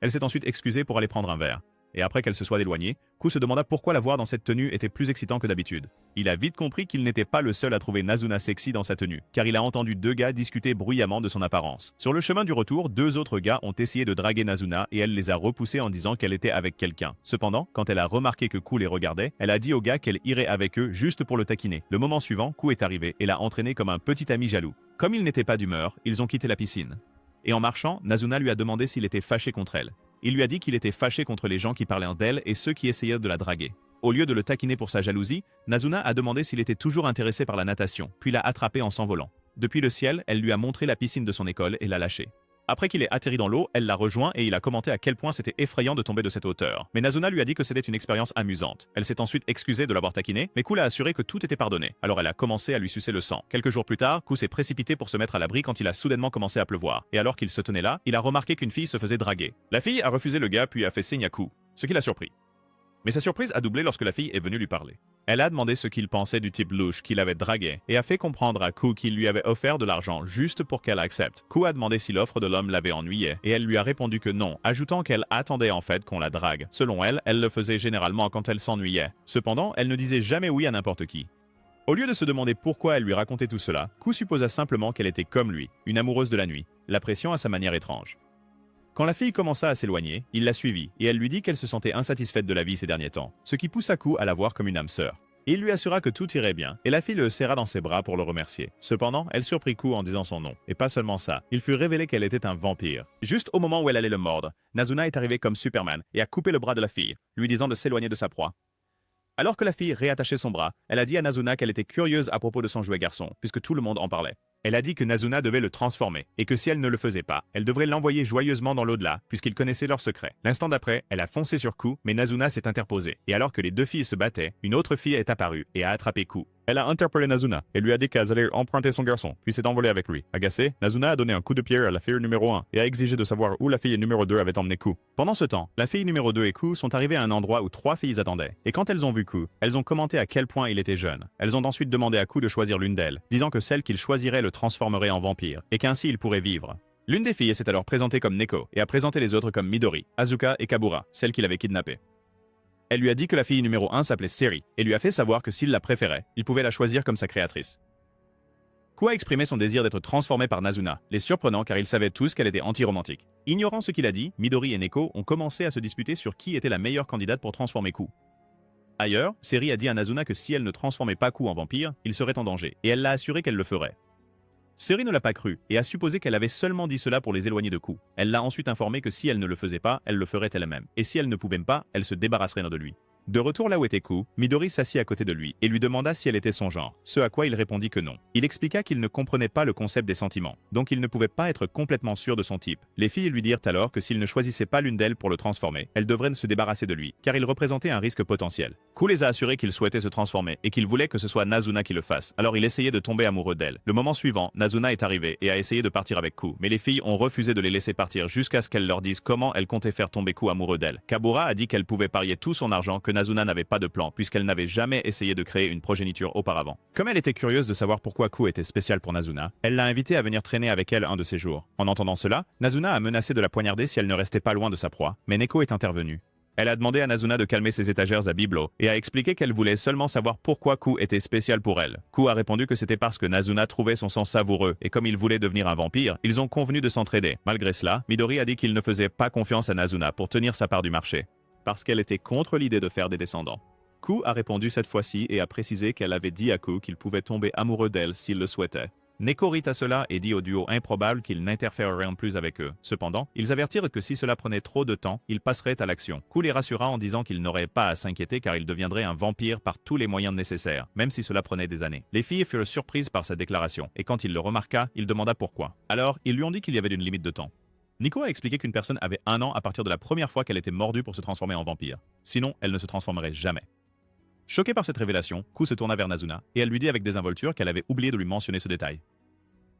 Elle s'est ensuite excusée pour aller prendre un verre. Et après qu'elle se soit éloignée, Ku se demanda pourquoi la voir dans cette tenue était plus excitant que d'habitude. Il a vite compris qu'il n'était pas le seul à trouver Nazuna sexy dans sa tenue, car il a entendu deux gars discuter bruyamment de son apparence. Sur le chemin du retour, deux autres gars ont essayé de draguer Nazuna et elle les a repoussés en disant qu'elle était avec quelqu'un. Cependant, quand elle a remarqué que Ku les regardait, elle a dit aux gars qu'elle irait avec eux juste pour le taquiner. Le moment suivant, Ku est arrivé et l'a entraîné comme un petit ami jaloux. Comme il n'était pas d'humeur, ils ont quitté la piscine. Et en marchant, Nazuna lui a demandé s'il était fâché contre elle. Il lui a dit qu'il était fâché contre les gens qui parlaient d'elle et ceux qui essayaient de la draguer. Au lieu de le taquiner pour sa jalousie, Nazuna a demandé s'il était toujours intéressé par la natation, puis l'a attrapé en s'envolant. Depuis le ciel, elle lui a montré la piscine de son école et l'a lâché. Après qu'il ait atterri dans l'eau, elle l'a rejoint et il a commenté à quel point c'était effrayant de tomber de cette hauteur. Mais Nazuna lui a dit que c'était une expérience amusante. Elle s'est ensuite excusée de l'avoir taquiné, mais Ku l'a assuré que tout était pardonné. Alors elle a commencé à lui sucer le sang. Quelques jours plus tard, Ku s'est précipité pour se mettre à l'abri quand il a soudainement commencé à pleuvoir. Et alors qu'il se tenait là, il a remarqué qu'une fille se faisait draguer. La fille a refusé le gars puis a fait signe à Ku, ce qui l'a surpris. Mais sa surprise a doublé lorsque la fille est venue lui parler. Elle a demandé ce qu'il pensait du type louche qui l'avait dragué et a fait comprendre à Ku qu'il lui avait offert de l'argent juste pour qu'elle accepte. Ku a demandé si l'offre de l'homme l'avait ennuyé et elle lui a répondu que non, ajoutant qu'elle attendait en fait qu'on la drague. Selon elle, elle le faisait généralement quand elle s'ennuyait. Cependant, elle ne disait jamais oui à n'importe qui. Au lieu de se demander pourquoi elle lui racontait tout cela, Ku supposa simplement qu'elle était comme lui, une amoureuse de la nuit, la pression à sa manière étrange. Quand la fille commença à s'éloigner, il la suivit et elle lui dit qu'elle se sentait insatisfaite de la vie ces derniers temps, ce qui poussa Ku à la voir comme une âme sœur. Il lui assura que tout irait bien, et la fille le serra dans ses bras pour le remercier. Cependant, elle surprit Ku en disant son nom. Et pas seulement ça, il fut révélé qu'elle était un vampire. Juste au moment où elle allait le mordre, Nazuna est arrivé comme Superman et a coupé le bras de la fille, lui disant de s'éloigner de sa proie. Alors que la fille réattachait son bras, elle a dit à Nazuna qu'elle était curieuse à propos de son jouet garçon, puisque tout le monde en parlait. Elle a dit que Nazuna devait le transformer, et que si elle ne le faisait pas, elle devrait l'envoyer joyeusement dans l'au-delà, puisqu'il connaissait leur secret. L'instant d'après, elle a foncé sur Ku, mais Nazuna s'est interposée, et alors que les deux filles se battaient, une autre fille est apparue et a attrapé Ku. Elle a interpellé Nazuna, et lui a dit qu'elle allait emprunter son garçon, puis s'est envolée avec lui. Agacée, Nazuna a donné un coup de pied à la fille numéro 1, et a exigé de savoir où la fille numéro 2 avait emmené Ku. Pendant ce temps, la fille numéro 2 et Ku sont arrivées à un endroit où 3 filles attendaient, et quand elles ont vu Ku, elles ont commenté à quel point il était jeune. Elles ont ensuite demandé à Ku de choisir l'une d'elles, disant que celle qu'il choisirait le transformerait en vampire, et qu'ainsi il pourrait vivre. L'une des filles s'est alors présentée comme Neko, et a présenté les autres comme Midori, Asuka et Kabura, celle qu'il avait kidnappée. Elle lui a dit que la fille numéro 1 s'appelait Seri, et lui a fait savoir que s'il la préférait, il pouvait la choisir comme sa créatrice. Ku a exprimé son désir d'être transformé par Nazuna, les surprenant car ils savaient tous qu'elle était anti-romantique. Ignorant ce qu'il a dit, Midori et Neko ont commencé à se disputer sur qui était la meilleure candidate pour transformer Ku. Ailleurs, Seri a dit à Nazuna que si elle ne transformait pas Ku en vampire, il serait en danger, et elle l'a assuré qu'elle le ferait. Seri ne l'a pas cru, et a supposé qu'elle avait seulement dit cela pour les éloigner de Ku. Elle l'a ensuite informé que si elle ne le faisait pas, elle le ferait elle-même, et si elle ne pouvait pas, elle se débarrasserait de lui. De retour là où était Ku, Midori s'assit à côté de lui et lui demanda si elle était son genre, ce à quoi il répondit que non. Il expliqua qu'il ne comprenait pas le concept des sentiments, donc il ne pouvait pas être complètement sûr de son type. Les filles lui dirent alors que s'il ne choisissait pas l'une d'elles pour le transformer, elles devraient se débarrasser de lui, car il représentait un risque potentiel. Ku les a assurés qu'il souhaitait se transformer et qu'il voulait que ce soit Nazuna qui le fasse, alors il essayait de tomber amoureux d'elle. Le moment suivant, Nazuna est arrivée et a essayé de partir avec Ku, mais les filles ont refusé de les laisser partir jusqu'à ce qu'elle leur dise comment elle comptait faire tomber Ku amoureux d'elle. Kabura a dit qu'elle pouvait parier tout son argent que Nazuna n'avait pas de puisqu'elle n'avait jamais essayé de créer une progéniture auparavant. Comme elle était curieuse de savoir pourquoi Ku était spécial pour Nazuna, elle l'a invité à venir traîner avec elle un de ces jours. En entendant cela, Nazuna a menacé de la poignarder si elle ne restait pas loin de sa proie, mais Neko est intervenue. Elle a demandé à Nazuna de calmer ses étagères à bibelot et a expliqué qu'elle voulait seulement savoir pourquoi Ku était spécial pour elle. Ku a répondu que c'était parce que Nazuna trouvait son sang savoureux et comme il voulait devenir un vampire, ils ont convenu de s'entraider. Malgré cela, Midori a dit qu'il ne faisait pas confiance à Nazuna pour tenir sa part du marché, parce qu'elle était contre l'idée de faire des descendants. Ku a répondu cette fois-ci et a précisé qu'elle avait dit à Ku qu'il pouvait tomber amoureux d'elle s'il le souhaitait. Neko rit à cela et dit au duo improbable qu'il n'interférerait plus avec eux. Cependant, ils avertirent que si cela prenait trop de temps, ils passeraient à l'action. Ku les rassura en disant qu'ils n'auraient pas à s'inquiéter car il deviendrait un vampire par tous les moyens nécessaires, même si cela prenait des années. Les filles furent surprises par sa déclaration, et quand il le remarqua, il demanda pourquoi. Alors, ils lui ont dit qu'il y avait une limite de temps. Nico a expliqué qu'une personne avait 1 an à partir de la première fois qu'elle était mordue pour se transformer en vampire. Sinon, elle ne se transformerait jamais. Choquée par cette révélation, Ku se tourna vers Nazuna et elle lui dit avec désinvolture qu'elle avait oublié de lui mentionner ce détail.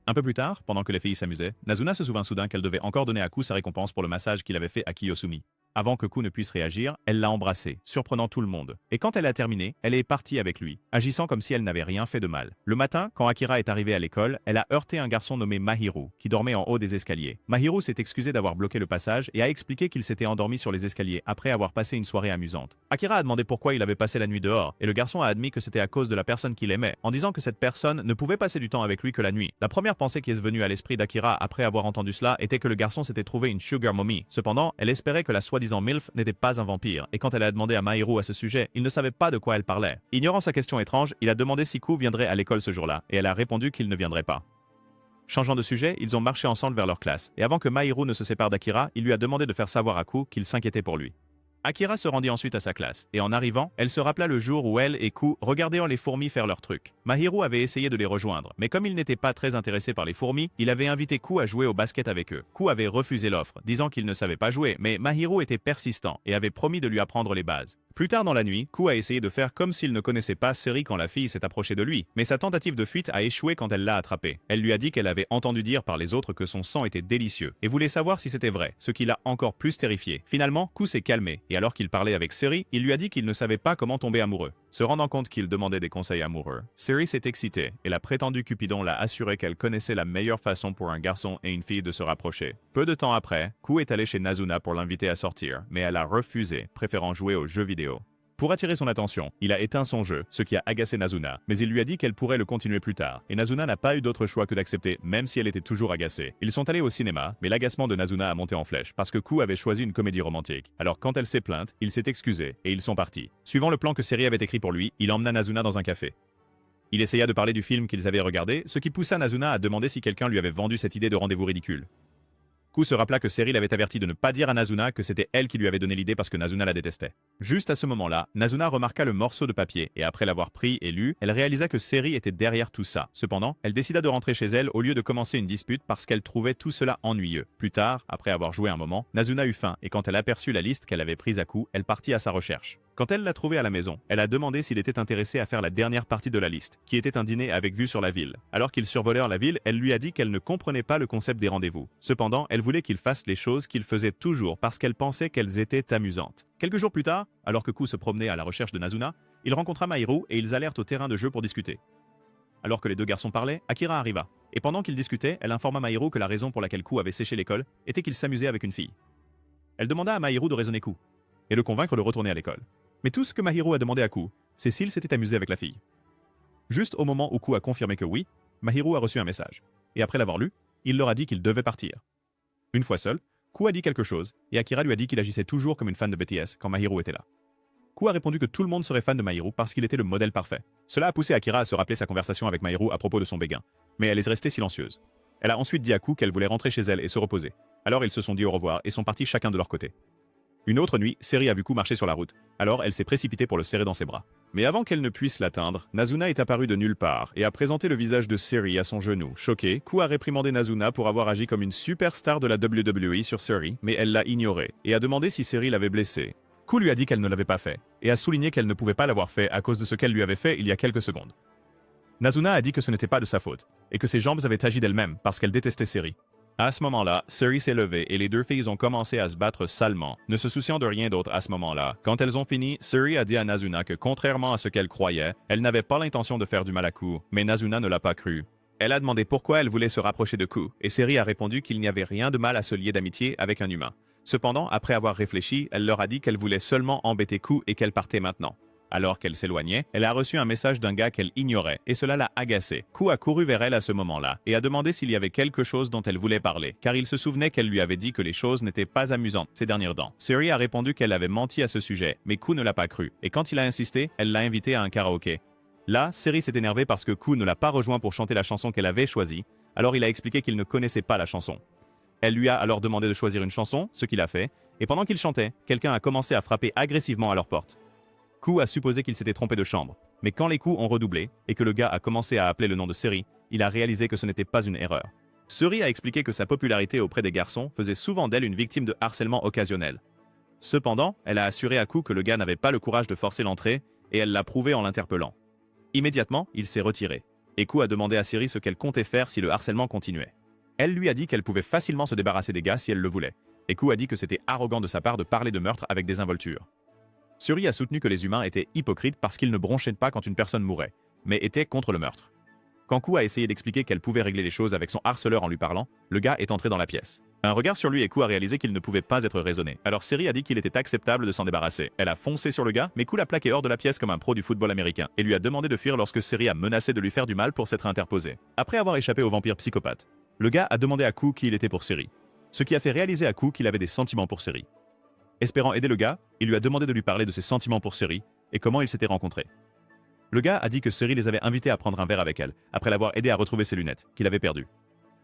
Un peu plus tard, pendant que les filles s'amusaient, Nazuna se souvint soudain qu'elle devait encore donner à Ku sa récompense pour le massage qu'il avait fait à Kiyosumi. Avant que Ku ne puisse réagir, elle l'a embrassé, surprenant tout le monde. Et quand elle a terminé, elle est partie avec lui, agissant comme si elle n'avait rien fait de mal. Le matin, quand Akira est arrivée à l'école, elle a heurté un garçon nommé Mahiru, qui dormait en haut des escaliers. Mahiru s'est excusé d'avoir bloqué le passage et a expliqué qu'il s'était endormi sur les escaliers après avoir passé une soirée amusante. Akira a demandé pourquoi il avait passé la nuit dehors, et le garçon a admis que c'était à cause de la personne qu'il aimait, en disant que cette personne ne pouvait passer du temps avec lui que la nuit. La première pensée qui est venue à l'esprit d'Akira après avoir entendu cela était que le garçon s'était trouvé une sugar mommy. Cependant, elle espérait que la soi-disant MILF n'était pas un vampire, et quand elle a demandé à Mahiru à ce sujet, il ne savait pas de quoi elle parlait. Ignorant sa question étrange, il a demandé si Ku viendrait à l'école ce jour-là, et elle a répondu qu'il ne viendrait pas. Changeant de sujet, ils ont marché ensemble vers leur classe, et avant que Mahiru ne se sépare d'Akira, il lui a demandé de faire savoir à Ku qu'il s'inquiétait pour lui. Akira se rendit ensuite à sa classe, et en arrivant, elle se rappela le jour où elle et Ku regardaient les fourmis faire leur truc. Mahiru avait essayé de les rejoindre, mais comme il n'était pas très intéressé par les fourmis, il avait invité Ku à jouer au basket avec eux. Ku avait refusé l'offre, disant qu'il ne savait pas jouer, mais Mahiru était persistant et avait promis de lui apprendre les bases. Plus tard dans la nuit, Ku a essayé de faire comme s'il ne connaissait pas Seri quand la fille s'est approchée de lui, mais sa tentative de fuite a échoué quand elle l'a attrapé. Elle lui a dit qu'elle avait entendu dire par les autres que son sang était délicieux, et voulait savoir si c'était vrai, ce qui l'a encore plus terrifié. Finalement, Ku s'est calmé, et alors qu'il parlait avec Seri, il lui a dit qu'il ne savait pas comment tomber amoureux. Se rendant compte qu'il demandait des conseils amoureux, Seri s'est excitée, et la prétendue Cupidon l'a assuré qu'elle connaissait la meilleure façon pour un garçon et une fille de se rapprocher. Peu de temps après, Ku est allé chez Nazuna pour l'inviter à sortir, mais elle a refusé, préférant jouer aux jeux vidéo. Pour attirer son attention, il a éteint son jeu, ce qui a agacé Nazuna, mais il lui a dit qu'elle pourrait le continuer plus tard, et Nazuna n'a pas eu d'autre choix que d'accepter, même si elle était toujours agacée. Ils sont allés au cinéma, mais l'agacement de Nazuna a monté en flèche, parce que Ku avait choisi une comédie romantique. Alors quand elle s'est plainte, il s'est excusé, et ils sont partis. Suivant le plan que Seri avait écrit pour lui, il emmena Nazuna dans un café. Il essaya de parler du film qu'ils avaient regardé, ce qui poussa Nazuna à demander si quelqu'un lui avait vendu cette idée de rendez-vous ridicule. Ku se rappela que Seri l'avait averti de ne pas dire à Nazuna que c'était elle qui lui avait donné l'idée parce que Nazuna la détestait. Juste à ce moment-là, Nazuna remarqua le morceau de papier et après l'avoir pris et lu, elle réalisa que Seri était derrière tout ça. Cependant, elle décida de rentrer chez elle au lieu de commencer une dispute parce qu'elle trouvait tout cela ennuyeux. Plus tard, après avoir joué un moment, Nazuna eut faim et quand elle aperçut la liste qu'elle avait prise à Ku, elle partit à sa recherche. Quand elle l'a trouvé à la maison, elle a demandé s'il était intéressé à faire la dernière partie de la liste, qui était un dîner avec vue sur la ville. Alors qu'ils survolèrent la ville, elle lui a dit qu'elle ne comprenait pas le concept des rendez-vous. Cependant, elle voulait qu'il fasse les choses qu'il faisait toujours parce qu'elle pensait qu'elles étaient amusantes. Quelques jours plus tard, alors que Ku se promenait à la recherche de Nazuna, il rencontra Mahiru et ils allèrent au terrain de jeu pour discuter. Alors que les deux garçons parlaient, Akira arriva. Et pendant qu'ils discutaient, elle informa Mahiru que la raison pour laquelle Ku avait séché l'école était qu'il s'amusait avec une fille. Elle demanda à Mahiru de raisonner Ku et le convaincre de retourner à l'école. Mais tout ce que Mahiru a demandé à Ku, c'est s'il s'était amusé avec la fille. Juste au moment où Ku a confirmé que oui, Mahiru a reçu un message. Et après l'avoir lu, il leur a dit qu'il devait partir. Une fois seul, Ku a dit quelque chose, et Akira lui a dit qu'il agissait toujours comme une fan de BTS quand Mahiru était là. Ku a répondu que tout le monde serait fan de Mahiru parce qu'il était le modèle parfait. Cela a poussé Akira à se rappeler sa conversation avec Mahiru à propos de son béguin. Mais elle est restée silencieuse. Elle a ensuite dit à Ku qu'elle voulait rentrer chez elle et se reposer. Alors ils se sont dit au revoir et sont partis chacun de leur côté. Une autre nuit, Seri a vu Ku marcher sur la route. Alors elle s'est précipitée pour le serrer dans ses bras. Mais avant qu'elle ne puisse l'atteindre, Nazuna est apparue de nulle part et a présenté le visage de Seri à son genou. Choquée, Ku a réprimandé Nazuna pour avoir agi comme une superstar de la WWE sur Seri, mais elle l'a ignoré et a demandé si Seri l'avait blessée. Ku lui a dit qu'elle ne l'avait pas fait et a souligné qu'elle ne pouvait pas l'avoir fait à cause de ce qu'elle lui avait fait il y a quelques secondes. Nazuna a dit que ce n'était pas de sa faute et que ses jambes avaient agi d'elles-mêmes parce qu'elle détestait Seri. À ce moment-là, Seri s'est levée et les deux filles ont commencé à se battre salement, ne se souciant de rien d'autre à ce moment-là. Quand elles ont fini, Seri a dit à Nazuna que contrairement à ce qu'elle croyait, elle n'avait pas l'intention de faire du mal à Ku, mais Nazuna ne l'a pas cru. Elle a demandé pourquoi elle voulait se rapprocher de Ku, et Seri a répondu qu'il n'y avait rien de mal à se lier d'amitié avec un humain. Cependant, après avoir réfléchi, elle leur a dit qu'elle voulait seulement embêter Ku et qu'elle partait maintenant. Alors qu'elle s'éloignait, elle a reçu un message d'un gars qu'elle ignorait, et cela l'a agacée. Ku a couru vers elle à ce moment-là, et a demandé s'il y avait quelque chose dont elle voulait parler, car il se souvenait qu'elle lui avait dit que les choses n'étaient pas amusantes ces dernières temps. Seri a répondu qu'elle avait menti à ce sujet, mais Ku ne l'a pas cru, et quand il a insisté, elle l'a invité à un karaoké. Là, Seri s'est énervée parce que Ku ne l'a pas rejoint pour chanter la chanson qu'elle avait choisie, alors il a expliqué qu'il ne connaissait pas la chanson. Elle lui a alors demandé de choisir une chanson, ce qu'il a fait, et pendant qu'il chantait, quelqu'un a commencé à frapper agressivement à leur porte. Ku a supposé qu'il s'était trompé de chambre, mais quand les coups ont redoublé et que le gars a commencé à appeler le nom de Seri, il a réalisé que ce n'était pas une erreur. Seri a expliqué que sa popularité auprès des garçons faisait souvent d'elle une victime de harcèlement occasionnel. Cependant, elle a assuré à Ku que le gars n'avait pas le courage de forcer l'entrée, et elle l'a prouvé en l'interpellant. Immédiatement, il s'est retiré, et Ku a demandé à Seri ce qu'elle comptait faire si le harcèlement continuait. Elle lui a dit qu'elle pouvait facilement se débarrasser des gars si elle le voulait, et Ku a dit que c'était arrogant de sa part de parler de meurtre avec désinvolture. Seri a soutenu que les humains étaient hypocrites parce qu'ils ne bronchaient pas quand une personne mourait, mais étaient contre le meurtre. Quand Ku a essayé d'expliquer qu'elle pouvait régler les choses avec son harceleur en lui parlant, le gars est entré dans la pièce. Un regard sur lui et Ku a réalisé qu'il ne pouvait pas être raisonné. Alors Seri a dit qu'il était acceptable de s'en débarrasser. Elle a foncé sur le gars, mais Ku l'a plaqué hors de la pièce comme un pro du football américain et lui a demandé de fuir lorsque Seri a menacé de lui faire du mal pour s'être interposé. Après avoir échappé au vampire psychopathe, le gars a demandé à Ku qui il était pour Seri, ce qui a fait réaliser à Ku qu'il avait des sentiments pour Seri. Espérant aider le gars, il lui a demandé de lui parler de ses sentiments pour Seri et comment ils s'étaient rencontrés. Le gars a dit que Seri les avait invités à prendre un verre avec elle, après l'avoir aidé à retrouver ses lunettes, qu'il avait perdues.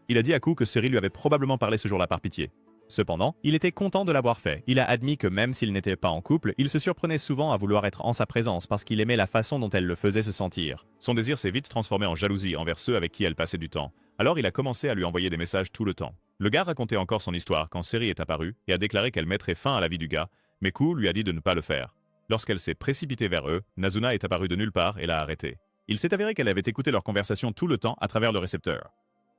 Il a dit à Ku que Seri lui avait probablement parlé ce jour-là par pitié. Cependant, il était content de l'avoir fait. Il a admis que même s'il n'était pas en couple, il se surprenait souvent à vouloir être en sa présence parce qu'il aimait la façon dont elle le faisait se sentir. Son désir s'est vite transformé en jalousie envers ceux avec qui elle passait du temps. Alors il a commencé à lui envoyer des messages tout le temps. Le gars racontait encore son histoire quand Seri est apparue et a déclaré qu'elle mettrait fin à la vie du gars, mais Ku lui a dit de ne pas le faire. Lorsqu'elle s'est précipitée vers eux, Nazuna est apparue de nulle part et l'a arrêtée. Il s'est avéré qu'elle avait écouté leur conversation tout le temps à travers le récepteur.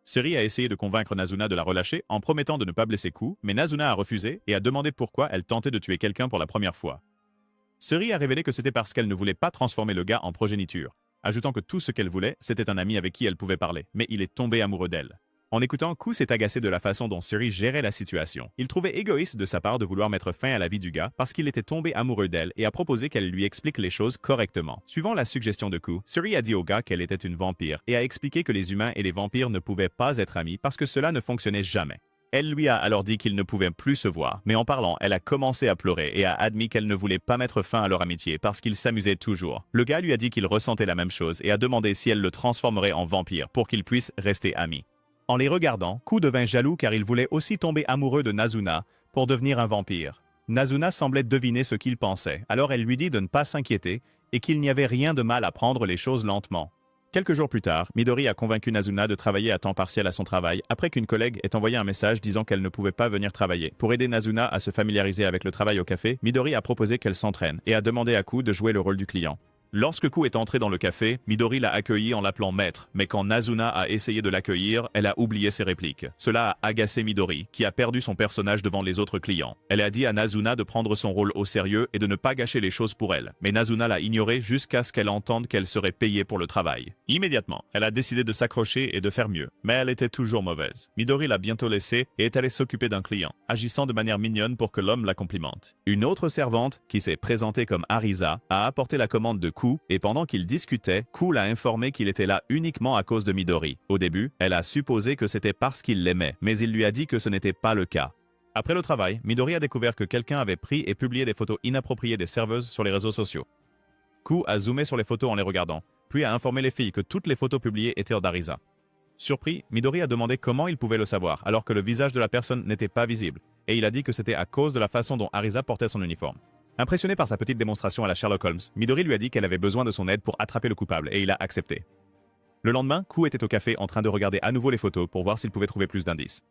Seri a essayé de convaincre Nazuna de la relâcher en promettant de ne pas blesser Ku, mais Nazuna a refusé et a demandé pourquoi elle tentait de tuer quelqu'un pour la première fois. Seri a révélé que c'était parce qu'elle ne voulait pas transformer le gars en progéniture, ajoutant que tout ce qu'elle voulait, c'était un ami avec qui elle pouvait parler, mais il est tombé amoureux d'elle. En écoutant, Ku s'est agacé de la façon dont Seri gérait la situation. Il trouvait égoïste de sa part de vouloir mettre fin à la vie du gars parce qu'il était tombé amoureux d'elle et a proposé qu'elle lui explique les choses correctement. Suivant la suggestion de Ku, Seri a dit au gars qu'elle était une vampire et a expliqué que les humains et les vampires ne pouvaient pas être amis parce que cela ne fonctionnait jamais. Elle lui a alors dit qu'ils ne pouvaient plus se voir, mais en parlant, elle a commencé à pleurer et a admis qu'elle ne voulait pas mettre fin à leur amitié parce qu'ils s'amusaient toujours. Le gars lui a dit qu'il ressentait la même chose et a demandé si elle le transformerait en vampire pour qu'ils puissent rester amis. En les regardant, Ku devint jaloux car il voulait aussi tomber amoureux de Nazuna pour devenir un vampire. Nazuna semblait deviner ce qu'il pensait, alors elle lui dit de ne pas s'inquiéter et qu'il n'y avait rien de mal à prendre les choses lentement. Quelques jours plus tard, Midori a convaincu Nazuna de travailler à temps partiel à son travail après qu'une collègue ait envoyé un message disant qu'elle ne pouvait pas venir travailler. Pour aider Nazuna à se familiariser avec le travail au café, Midori a proposé qu'elle s'entraîne et a demandé à Ku de jouer le rôle du client. Lorsque Ku est entré dans le café, Midori l'a accueilli en l'appelant maître, mais quand Nazuna a essayé de l'accueillir, elle a oublié ses répliques. Cela a agacé Midori, qui a perdu son personnage devant les autres clients. Elle a dit à Nazuna de prendre son rôle au sérieux et de ne pas gâcher les choses pour elle, mais Nazuna l'a ignoré jusqu'à ce qu'elle entende qu'elle serait payée pour le travail. Immédiatement, elle a décidé de s'accrocher et de faire mieux, mais elle était toujours mauvaise. Midori l'a bientôt laissée et est allée s'occuper d'un client, agissant de manière mignonne pour que l'homme la complimente. Une autre servante, qui s'est présentée comme Arisa, a apporté la commande de Ku Ku, et pendant qu'ils discutaient, Ku l'a informé qu'il était là uniquement à cause de Midori. Au début, elle a supposé que c'était parce qu'il l'aimait, mais il lui a dit que ce n'était pas le cas. Après le travail, Midori a découvert que quelqu'un avait pris et publié des photos inappropriées des serveuses sur les réseaux sociaux. Ku a zoomé sur les photos en les regardant, puis a informé les filles que toutes les photos publiées étaient d'Arisa. Surpris, Midori a demandé comment il pouvait le savoir, alors que le visage de la personne n'était pas visible, et il a dit que c'était à cause de la façon dont Arisa portait son uniforme. Impressionné par sa petite démonstration à la Sherlock Holmes, Midori lui a dit qu'elle avait besoin de son aide pour attraper le coupable, et il a accepté. Le lendemain, Ku était au café en train de regarder à nouveau les photos pour voir s'il pouvait trouver plus d'indices.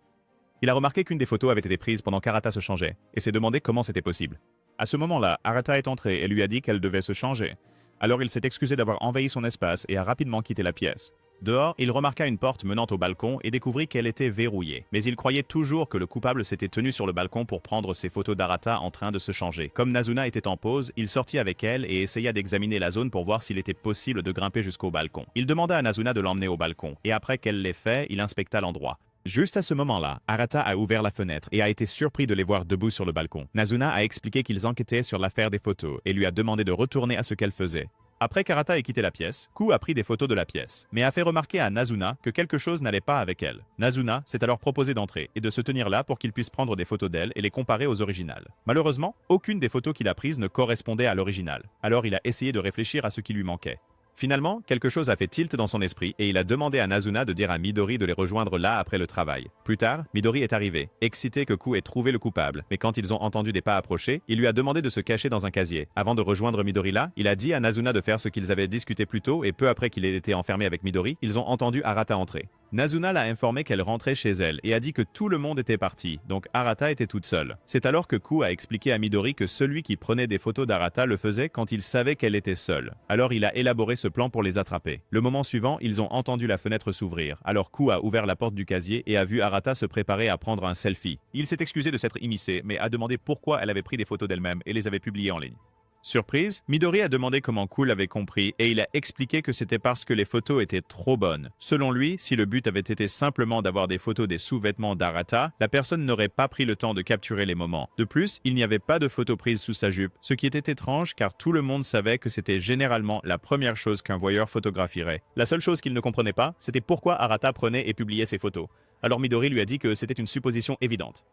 Il a remarqué qu'une des photos avait été prise pendant qu'Arata se changeait, et s'est demandé comment c'était possible. À ce moment-là, Arata est entrée et lui a dit qu'elle devait se changer. Alors il s'est excusé d'avoir envahi son espace et a rapidement quitté la pièce. Dehors, il remarqua une porte menant au balcon et découvrit qu'elle était verrouillée. Mais il croyait toujours que le coupable s'était tenu sur le balcon pour prendre ses photos d'Arata en train de se changer. Comme Nazuna était en pause, il sortit avec elle et essaya d'examiner la zone pour voir s'il était possible de grimper jusqu'au balcon. Il demanda à Nazuna de l'emmener au balcon, et après qu'elle l'ait fait, il inspecta l'endroit. Juste à ce moment-là, Arata a ouvert la fenêtre et a été surpris de les voir debout sur le balcon. Nazuna a expliqué qu'ils enquêtaient sur l'affaire des photos et lui a demandé de retourner à ce qu'elle faisait. Après qu'Arata ait quitté la pièce, Ku a pris des photos de la pièce, mais a fait remarquer à Nazuna que quelque chose n'allait pas avec elle. Nazuna s'est alors proposé d'entrer et de se tenir là pour qu'il puisse prendre des photos d'elle et les comparer aux originales. Malheureusement, aucune des photos qu'il a prises ne correspondait à l'original. Alors il a essayé de réfléchir à ce qui lui manquait. Finalement, quelque chose a fait tilt dans son esprit et il a demandé à Nazuna de dire à Midori de les rejoindre là après le travail. Plus tard, Midori est arrivé, excité que Ku ait trouvé le coupable, mais quand ils ont entendu des pas approcher, il lui a demandé de se cacher dans un casier. Avant de rejoindre Midori là, il a dit à Nazuna de faire ce qu'ils avaient discuté plus tôt et peu après qu'il ait été enfermé avec Midori, ils ont entendu Arata entrer. Nazuna l'a informé qu'elle rentrait chez elle et a dit que tout le monde était parti, donc Arata était toute seule. C'est alors que Ku a expliqué à Midori que celui qui prenait des photos d'Arata le faisait quand il savait qu'elle était seule. Alors il a élaboré ce plan pour les attraper. Le moment suivant, ils ont entendu la fenêtre s'ouvrir. Alors Ku a ouvert la porte du casier et a vu Arata se préparer à prendre un selfie. Il s'est excusé de s'être immiscé, mais a demandé pourquoi elle avait pris des photos d'elle-même et les avait publiées en ligne. Surprise, Midori a demandé comment Ku l'avait compris et il a expliqué que c'était parce que les photos étaient trop bonnes. Selon lui, si le but avait été simplement d'avoir des photos des sous-vêtements d'Arata, la personne n'aurait pas pris le temps de capturer les moments. De plus, il n'y avait pas de photos prises sous sa jupe, ce qui était étrange car tout le monde savait que c'était généralement la première chose qu'un voyeur photographierait. La seule chose qu'il ne comprenait pas, c'était pourquoi Arata prenait et publiait ses photos. Alors Midori lui a dit que c'était une supposition évidente.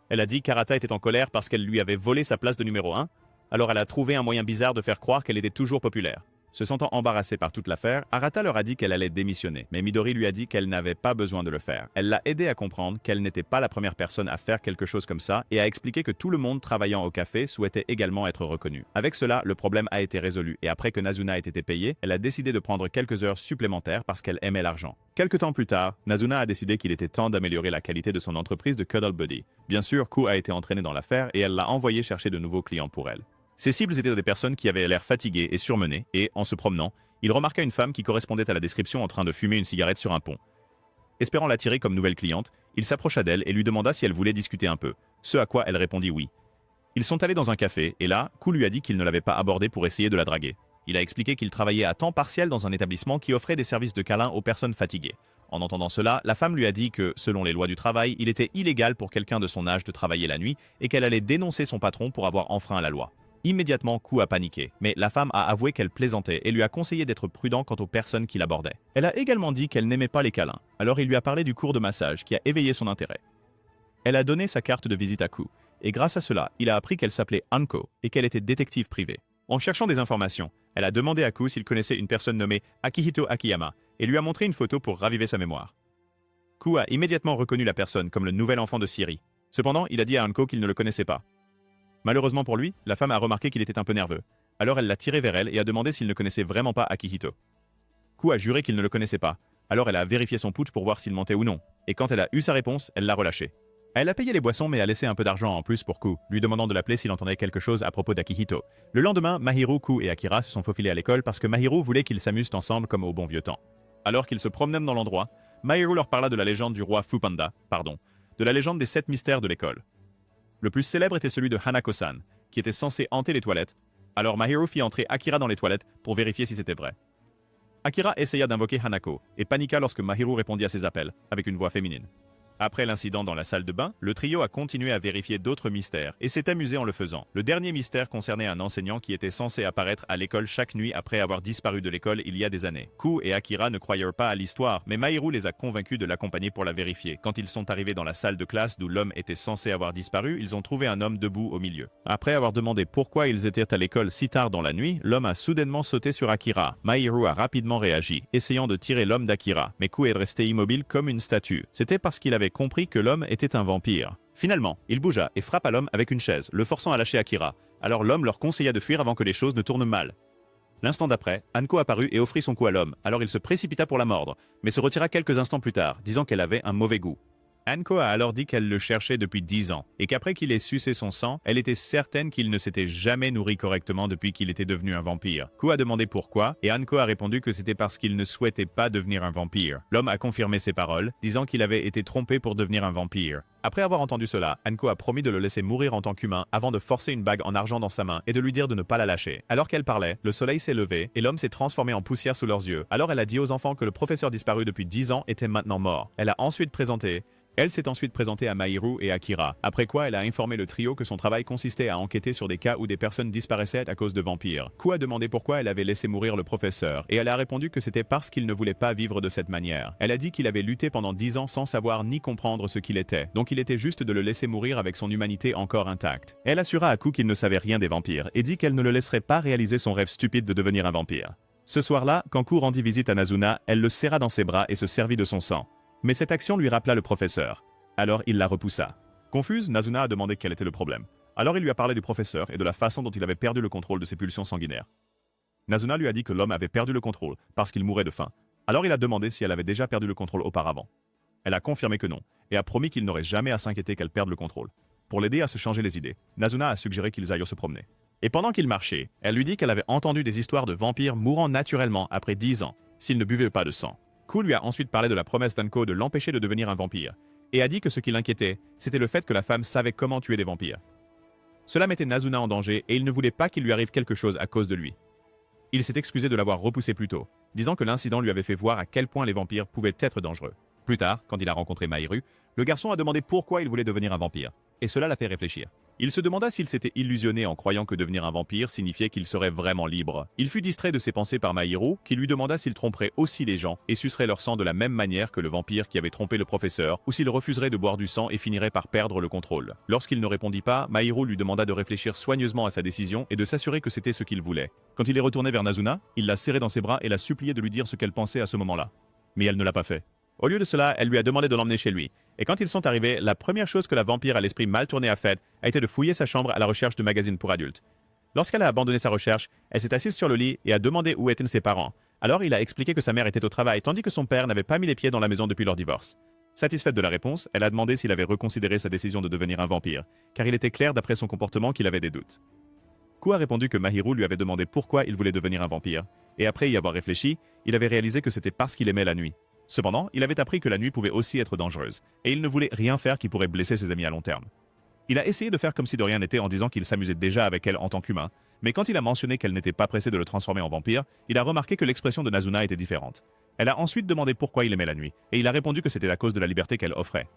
Elle a dit qu'Arata était en colère parce qu'elle lui avait volé sa place de numéro 1. Alors elle a trouvé un moyen bizarre de faire croire qu'elle était toujours populaire. Se sentant embarrassée par toute l'affaire, Arata leur a dit qu'elle allait démissionner, mais Midori lui a dit qu'elle n'avait pas besoin de le faire. Elle l'a aidé à comprendre qu'elle n'était pas la première personne à faire quelque chose comme ça et a expliqué que tout le monde travaillant au café souhaitait également être reconnu. Avec cela, le problème a été résolu et après que Nazuna ait été payée, elle a décidé de prendre quelques heures supplémentaires parce qu'elle aimait l'argent. Quelque temps plus tard, Nazuna a décidé qu'il était temps d'améliorer la qualité de son entreprise de Cuddle Buddy. Bien sûr, Ku a été entraîné dans l'affaire et elle l'a envoyé chercher de nouveaux clients pour elle. Ses cibles étaient des personnes qui avaient l'air fatiguées et surmenées, et, en se promenant, il remarqua une femme qui correspondait à la description en train de fumer une cigarette sur un pont. Espérant l'attirer comme nouvelle cliente, il s'approcha d'elle et lui demanda si elle voulait discuter un peu, ce à quoi elle répondit oui. Ils sont allés dans un café, et là, Ku lui a dit qu'il ne l'avait pas abordée pour essayer de la draguer. Il a expliqué qu'il travaillait à temps partiel dans un établissement qui offrait des services de câlin aux personnes fatiguées. En entendant cela, la femme lui a dit que, selon les lois du travail, il était illégal pour quelqu'un de son âge de travailler la nuit et qu'elle allait dénoncer son patron pour avoir enfreint la loi. Immédiatement, Ku a paniqué, mais la femme a avoué qu'elle plaisantait et lui a conseillé d'être prudent quant aux personnes qui l'abordaient. Elle a également dit qu'elle n'aimait pas les câlins, alors il lui a parlé du cours de massage qui a éveillé son intérêt. Elle a donné sa carte de visite à Ku, et grâce à cela, il a appris qu'elle s'appelait Anko et qu'elle était détective privée. En cherchant des informations, elle a demandé à Ku s'il connaissait une personne nommée Akihito Akiyama et lui a montré une photo pour raviver sa mémoire. Ku a immédiatement reconnu la personne comme le nouvel enfant de Siri. Cependant, il a dit à Anko qu'il ne le connaissait pas. Malheureusement pour lui, la femme a remarqué qu'il était un peu nerveux. Alors elle l'a tiré vers elle et a demandé s'il ne connaissait vraiment pas Akihito. Ku a juré qu'il ne le connaissait pas. Alors elle a vérifié son putsch pour voir s'il mentait ou non. Et quand elle a eu sa réponse, elle l'a relâché. Elle a payé les boissons mais a laissé un peu d'argent en plus pour Ku, lui demandant de l'appeler s'il entendait quelque chose à propos d'Akihito. Le lendemain, Mahiru, Ku et Akira se sont faufilés à l'école parce que Mahiru voulait qu'ils s'amusent ensemble comme au bon vieux temps. Alors qu'ils se promenaient dans l'endroit, Mahiru leur parla de la légende du roi Fupanda, de la légende des 7 mystères de l'école. Le plus célèbre était celui de Hanako-san, qui était censé hanter les toilettes. Alors Mahiru fit entrer Akira dans les toilettes pour vérifier si c'était vrai. Akira essaya d'invoquer Hanako et paniqua lorsque Mahiru répondit à ses appels, avec une voix féminine. Après l'incident dans la salle de bain, le trio a continué à vérifier d'autres mystères et s'est amusé en le faisant. Le dernier mystère concernait un enseignant qui était censé apparaître à l'école chaque nuit après avoir disparu de l'école il y a des années. Ku et Akira ne croyèrent pas à l'histoire, mais Mahiru les a convaincus de l'accompagner pour la vérifier. Quand ils sont arrivés dans la salle de classe d'où l'homme était censé avoir disparu, ils ont trouvé un homme debout au milieu. Après avoir demandé pourquoi ils étaient à l'école si tard dans la nuit, l'homme a soudainement sauté sur Akira. Mahiru a rapidement réagi, essayant de tirer l'homme d'Akira, mais Ku est resté immobile comme une statue. C'était parce qu'il avait compris que l'homme était un vampire. Finalement, il bougea et frappa l'homme avec une chaise, le forçant à lâcher Akira. Alors l'homme leur conseilla de fuir avant que les choses ne tournent mal. L'instant d'après, Hanko apparut et offrit son cou à l'homme, alors il se précipita pour la mordre, mais se retira quelques instants plus tard, disant qu'elle avait un mauvais goût. Hanko a alors dit qu'elle le cherchait depuis 10 ans, et qu'après qu'il ait sucé son sang, elle était certaine qu'il ne s'était jamais nourri correctement depuis qu'il était devenu un vampire. Ku a demandé pourquoi, et Hanko a répondu que c'était parce qu'il ne souhaitait pas devenir un vampire. L'homme a confirmé ses paroles, disant qu'il avait été trompé pour devenir un vampire. Après avoir entendu cela, Hanko a promis de le laisser mourir en tant qu'humain avant de forcer une bague en argent dans sa main et de lui dire de ne pas la lâcher. Alors qu'elle parlait, le soleil s'est levé et l'homme s'est transformé en poussière sous leurs yeux. Alors elle a dit aux enfants que le professeur disparu depuis 10 ans était maintenant mort. Elle s'est ensuite présentée à Mahiru et Akira, après quoi elle a informé le trio que son travail consistait à enquêter sur des cas où des personnes disparaissaient à cause de vampires. Ku a demandé pourquoi elle avait laissé mourir le professeur, et elle a répondu que c'était parce qu'il ne voulait pas vivre de cette manière. Elle a dit qu'il avait lutté pendant 10 ans sans savoir ni comprendre ce qu'il était, donc il était juste de le laisser mourir avec son humanité encore intacte. Elle assura à Ku qu'il ne savait rien des vampires, et dit qu'elle ne le laisserait pas réaliser son rêve stupide de devenir un vampire. Ce soir-là, quand Ku rendit visite à Nazuna, elle le serra dans ses bras et se servit de son sang. Mais cette action lui rappela le professeur. Alors il la repoussa. Confuse, Nazuna a demandé quel était le problème. Alors il lui a parlé du professeur et de la façon dont il avait perdu le contrôle de ses pulsions sanguinaires. Nazuna lui a dit que l'homme avait perdu le contrôle parce qu'il mourait de faim. Alors il a demandé si elle avait déjà perdu le contrôle auparavant. Elle a confirmé que non, et a promis qu'il n'aurait jamais à s'inquiéter qu'elle perde le contrôle. Pour l'aider à se changer les idées, Nazuna a suggéré qu'ils aillent se promener. Et pendant qu'ils marchaient, elle lui dit qu'elle avait entendu des histoires de vampires mourant naturellement après 10 ans, s'ils ne buvaient pas de sang. Ku lui a ensuite parlé de la promesse d'Hanko de l'empêcher de devenir un vampire, et a dit que ce qui l'inquiétait, c'était le fait que la femme savait comment tuer des vampires. Cela mettait Nazuna en danger et il ne voulait pas qu'il lui arrive quelque chose à cause de lui. Il s'est excusé de l'avoir repoussé plus tôt, disant que l'incident lui avait fait voir à quel point les vampires pouvaient être dangereux. Plus tard, quand il a rencontré Mahiru, le garçon a demandé pourquoi il voulait devenir un vampire, et cela l'a fait réfléchir. Il se demanda s'il s'était illusionné en croyant que devenir un vampire signifiait qu'il serait vraiment libre. Il fut distrait de ses pensées par Mahiru, qui lui demanda s'il tromperait aussi les gens et sucerait leur sang de la même manière que le vampire qui avait trompé le professeur, ou s'il refuserait de boire du sang et finirait par perdre le contrôle. Lorsqu'il ne répondit pas, Mahiru lui demanda de réfléchir soigneusement à sa décision et de s'assurer que c'était ce qu'il voulait. Quand il est retourné vers Nazuna, il l'a serré dans ses bras et l'a supplié de lui dire ce qu'elle pensait à ce moment-là. Mais elle ne l'a pas fait. Au lieu de cela, elle lui a demandé de l'emmener chez lui. Et quand ils sont arrivés, la première chose que la vampire à l'esprit mal tourné a faite a été de fouiller sa chambre à la recherche de magazines pour adultes. Lorsqu'elle a abandonné sa recherche, elle s'est assise sur le lit et a demandé où étaient ses parents. Alors il a expliqué que sa mère était au travail tandis que son père n'avait pas mis les pieds dans la maison depuis leur divorce. Satisfaite de la réponse, elle a demandé s'il avait reconsidéré sa décision de devenir un vampire, car il était clair d'après son comportement qu'il avait des doutes. Ku a répondu que Mahiru lui avait demandé pourquoi il voulait devenir un vampire, et après y avoir réfléchi, il avait réalisé que c'était parce qu'il aimait la nuit. Cependant, il avait appris que la nuit pouvait aussi être dangereuse, et il ne voulait rien faire qui pourrait blesser ses amis à long terme. Il a essayé de faire comme si de rien n'était en disant qu'il s'amusait déjà avec elle en tant qu'humain, mais quand il a mentionné qu'elle n'était pas pressée de le transformer en vampire, il a remarqué que l'expression de Nazuna était différente. Elle a ensuite demandé pourquoi il aimait la nuit, et il a répondu que c'était à cause de la liberté qu'elle offrait.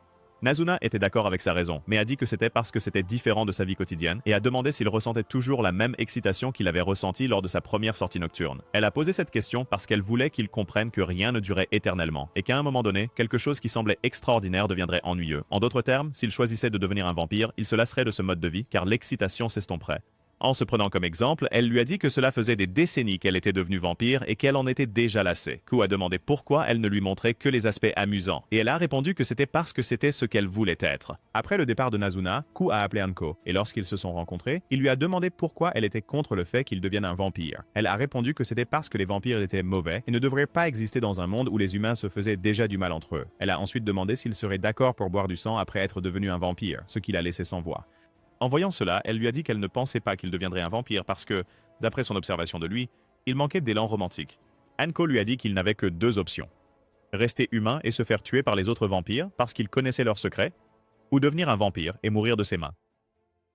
Nazuna était d'accord avec sa raison, mais a dit que c'était parce que c'était différent de sa vie quotidienne et a demandé s'il ressentait toujours la même excitation qu'il avait ressentie lors de sa première sortie nocturne. Elle a posé cette question parce qu'elle voulait qu'il comprenne que rien ne durait éternellement et qu'à un moment donné, quelque chose qui semblait extraordinaire deviendrait ennuyeux. En d'autres termes, s'il choisissait de devenir un vampire, il se lasserait de ce mode de vie car l'excitation s'estomperait. En se prenant comme exemple, elle lui a dit que cela faisait des décennies qu'elle était devenue vampire et qu'elle en était déjà lassée. Ku a demandé pourquoi elle ne lui montrait que les aspects amusants, et elle a répondu que c'était parce que c'était ce qu'elle voulait être. Après le départ de Nazuna, Ku a appelé Hanko, et lorsqu'ils se sont rencontrés, il lui a demandé pourquoi elle était contre le fait qu'il devienne un vampire. Elle a répondu que c'était parce que les vampires étaient mauvais et ne devraient pas exister dans un monde où les humains se faisaient déjà du mal entre eux. Elle a ensuite demandé s'il serait d'accord pour boire du sang après être devenu un vampire, ce qu'il a laissé sans voix. En voyant cela, elle lui a dit qu'elle ne pensait pas qu'il deviendrait un vampire parce que, d'après son observation de lui, il manquait d'élan romantique. Hanko lui a dit qu'il n'avait que deux options. Rester humain et se faire tuer par les autres vampires parce qu'il connaissait leurs secrets, ou devenir un vampire et mourir de ses mains.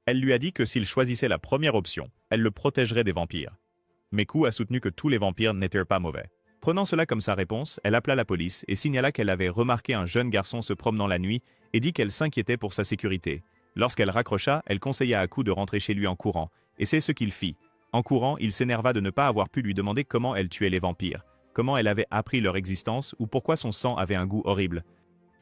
Elle lui a dit que s'il choisissait la première option, elle le protégerait des vampires. Mais Ku a soutenu que tous les vampires n'étaient pas mauvais. Prenant cela comme sa réponse, elle appela la police et signala qu'elle avait remarqué un jeune garçon se promenant la nuit et dit qu'elle s'inquiétait pour sa sécurité. Lorsqu'elle raccrocha, elle conseilla à Ku de rentrer chez lui en courant, et c'est ce qu'il fit. En courant, il s'énerva de ne pas avoir pu lui demander comment elle tuait les vampires, comment elle avait appris leur existence ou pourquoi son sang avait un goût horrible.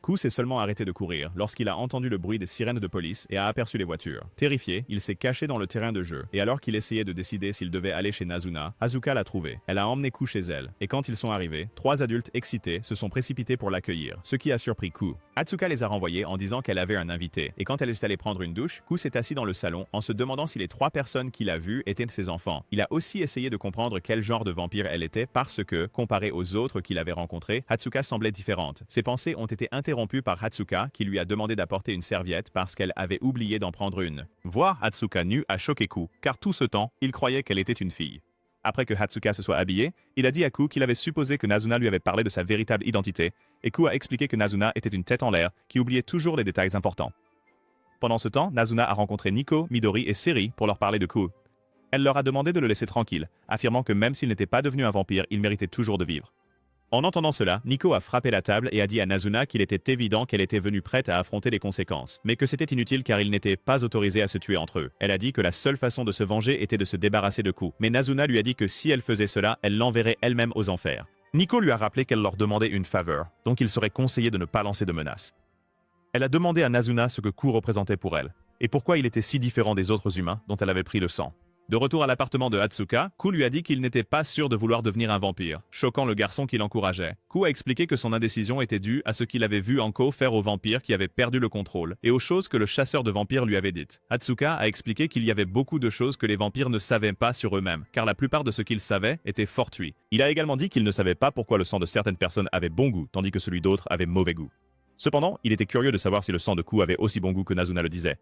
Ku s'est seulement arrêté de courir lorsqu'il a entendu le bruit des sirènes de police et a aperçu les voitures. Terrifié, il s'est caché dans le terrain de jeu, et alors qu'il essayait de décider s'il devait aller chez Nazuna, Asuka l'a trouvé. Elle a emmené Ku chez elle, et quand ils sont arrivés, 3 adultes excités se sont précipités pour l'accueillir, ce qui a surpris Ku. Atsuka les a renvoyés en disant qu'elle avait un invité, et quand elle est allée prendre une douche, Ku s'est assis dans le salon en se demandant si les 3 personnes qu'il a vues étaient ses enfants. Il a aussi essayé de comprendre quel genre de vampire elle était parce que, comparé aux autres qu'il avait rencontrés, Atsuka semblait différente. Ses pensées ont été interrompues par Atsuka qui lui a demandé d'apporter une serviette parce qu'elle avait oublié d'en prendre une. Voir Atsuka nue a choqué Ku, car tout ce temps, il croyait qu'elle était une fille. Après que Atsuka se soit habillée, il a dit à Ku qu'il avait supposé que Nazuna lui avait parlé de sa véritable identité, et Ku a expliqué que Nazuna était une tête en l'air qui oubliait toujours les détails importants. Pendant ce temps, Nazuna a rencontré Nico, Midori et Seri pour leur parler de Ku. Elle leur a demandé de le laisser tranquille, affirmant que même s'il n'était pas devenu un vampire, il méritait toujours de vivre. En entendant cela, Nico a frappé la table et a dit à Nazuna qu'il était évident qu'elle était venue prête à affronter les conséquences, mais que c'était inutile car ils n'étaient pas autorisés à se tuer entre eux. Elle a dit que la seule façon de se venger était de se débarrasser de Ku, mais Nazuna lui a dit que si elle faisait cela, elle l'enverrait elle-même aux enfers. Nico lui a rappelé qu'elle leur demandait une faveur, donc il serait conseillé de ne pas lancer de menaces. Elle a demandé à Nazuna ce que Ku représentait pour elle, et pourquoi il était si différent des autres humains dont elle avait pris le sang. De retour à l'appartement de Atsuka, Ku lui a dit qu'il n'était pas sûr de vouloir devenir un vampire, choquant le garçon qui l'encourageait. Ku a expliqué que son indécision était due à ce qu'il avait vu Anko faire aux vampires qui avaient perdu le contrôle, et aux choses que le chasseur de vampires lui avait dites. Atsuka a expliqué qu'il y avait beaucoup de choses que les vampires ne savaient pas sur eux-mêmes, car la plupart de ce qu'ils savaient était fortuit. Il a également dit qu'il ne savait pas pourquoi le sang de certaines personnes avait bon goût, tandis que celui d'autres avait mauvais goût. Cependant, il était curieux de savoir si le sang de Ku avait aussi bon goût que Nazuna le disait.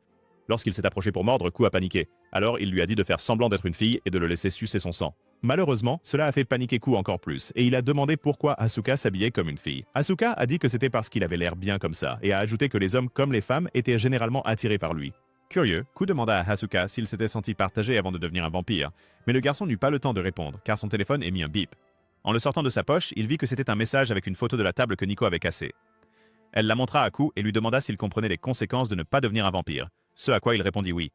Lorsqu'il s'est approché pour mordre, Ku a paniqué. Alors il lui a dit de faire semblant d'être une fille et de le laisser sucer son sang. Malheureusement, cela a fait paniquer Ku encore plus, et il a demandé pourquoi Asuka s'habillait comme une fille. Asuka a dit que c'était parce qu'il avait l'air bien comme ça, et a ajouté que les hommes comme les femmes étaient généralement attirés par lui. Curieux, Ku demanda à Asuka s'il s'était senti partagé avant de devenir un vampire, mais le garçon n'eut pas le temps de répondre, car son téléphone émit un bip. En le sortant de sa poche, il vit que c'était un message avec une photo de la table que Nico avait cassée. Elle la montra à Ku et lui demanda s'il comprenait les conséquences de ne pas devenir un vampire, ce à quoi il répondit oui.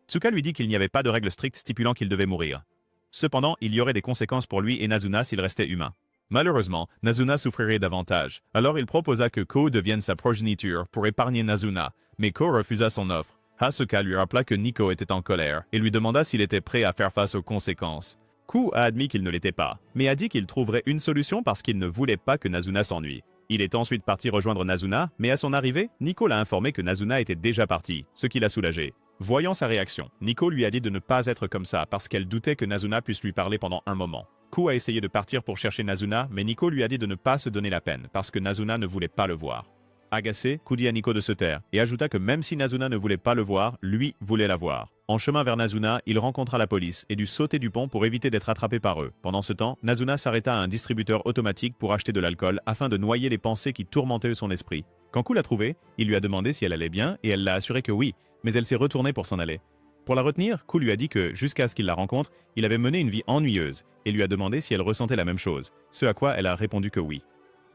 Tsuka lui dit qu'il n'y avait pas de règle stricte stipulant qu'il devait mourir. Cependant, il y aurait des conséquences pour lui et Nazuna s'il restait humain. Malheureusement, Nazuna souffrirait davantage, alors il proposa que Ko devienne sa progéniture pour épargner Nazuna, mais Ko refusa son offre. Asuka lui rappela que Nico était en colère et lui demanda s'il était prêt à faire face aux conséquences. Ku a admis qu'il ne l'était pas, mais a dit qu'il trouverait une solution parce qu'il ne voulait pas que Nazuna s'ennuie. Il est ensuite parti rejoindre Nazuna, mais à son arrivée, Nico l'a informé que Nazuna était déjà partie, ce qui l'a soulagé. Voyant sa réaction, Nico lui a dit de ne pas être comme ça parce qu'elle doutait que Nazuna puisse lui parler pendant un moment. Ku a essayé de partir pour chercher Nazuna, mais Nico lui a dit de ne pas se donner la peine parce que Nazuna ne voulait pas le voir. Agacé, Ku dit à Nico de se taire et ajouta que même si Nazuna ne voulait pas le voir, lui voulait la voir. En chemin vers Nazuna, il rencontra la police et dut sauter du pont pour éviter d'être attrapé par eux. Pendant ce temps, Nazuna s'arrêta à un distributeur automatique pour acheter de l'alcool afin de noyer les pensées qui tourmentaient son esprit. Quand Ku l'a trouvée, il lui a demandé si elle allait bien et elle l'a assuré que oui, mais elle s'est retournée pour s'en aller. Pour la retenir, Ku lui a dit que, jusqu'à ce qu'il la rencontre, il avait mené une vie ennuyeuse et lui a demandé si elle ressentait la même chose, ce à quoi elle a répondu que oui.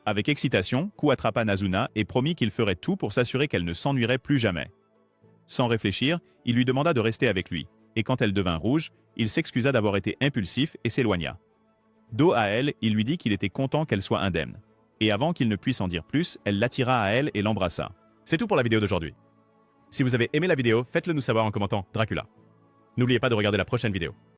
Avec excitation, Ku attrapa Nazuna et promit qu'il ferait tout pour s'assurer qu'elle ne s'ennuierait plus jamais. Sans réfléchir, il lui demanda de rester avec lui, et quand elle devint rouge, il s'excusa d'avoir été impulsif et s'éloigna. Dos à elle, il lui dit qu'il était content qu'elle soit indemne. Et avant qu'il ne puisse en dire plus, elle l'attira à elle et l'embrassa. C'est tout pour la vidéo d'aujourd'hui. Si vous avez aimé la vidéo, faites-le nous savoir en commentant Dracula. N'oubliez pas de regarder la prochaine vidéo.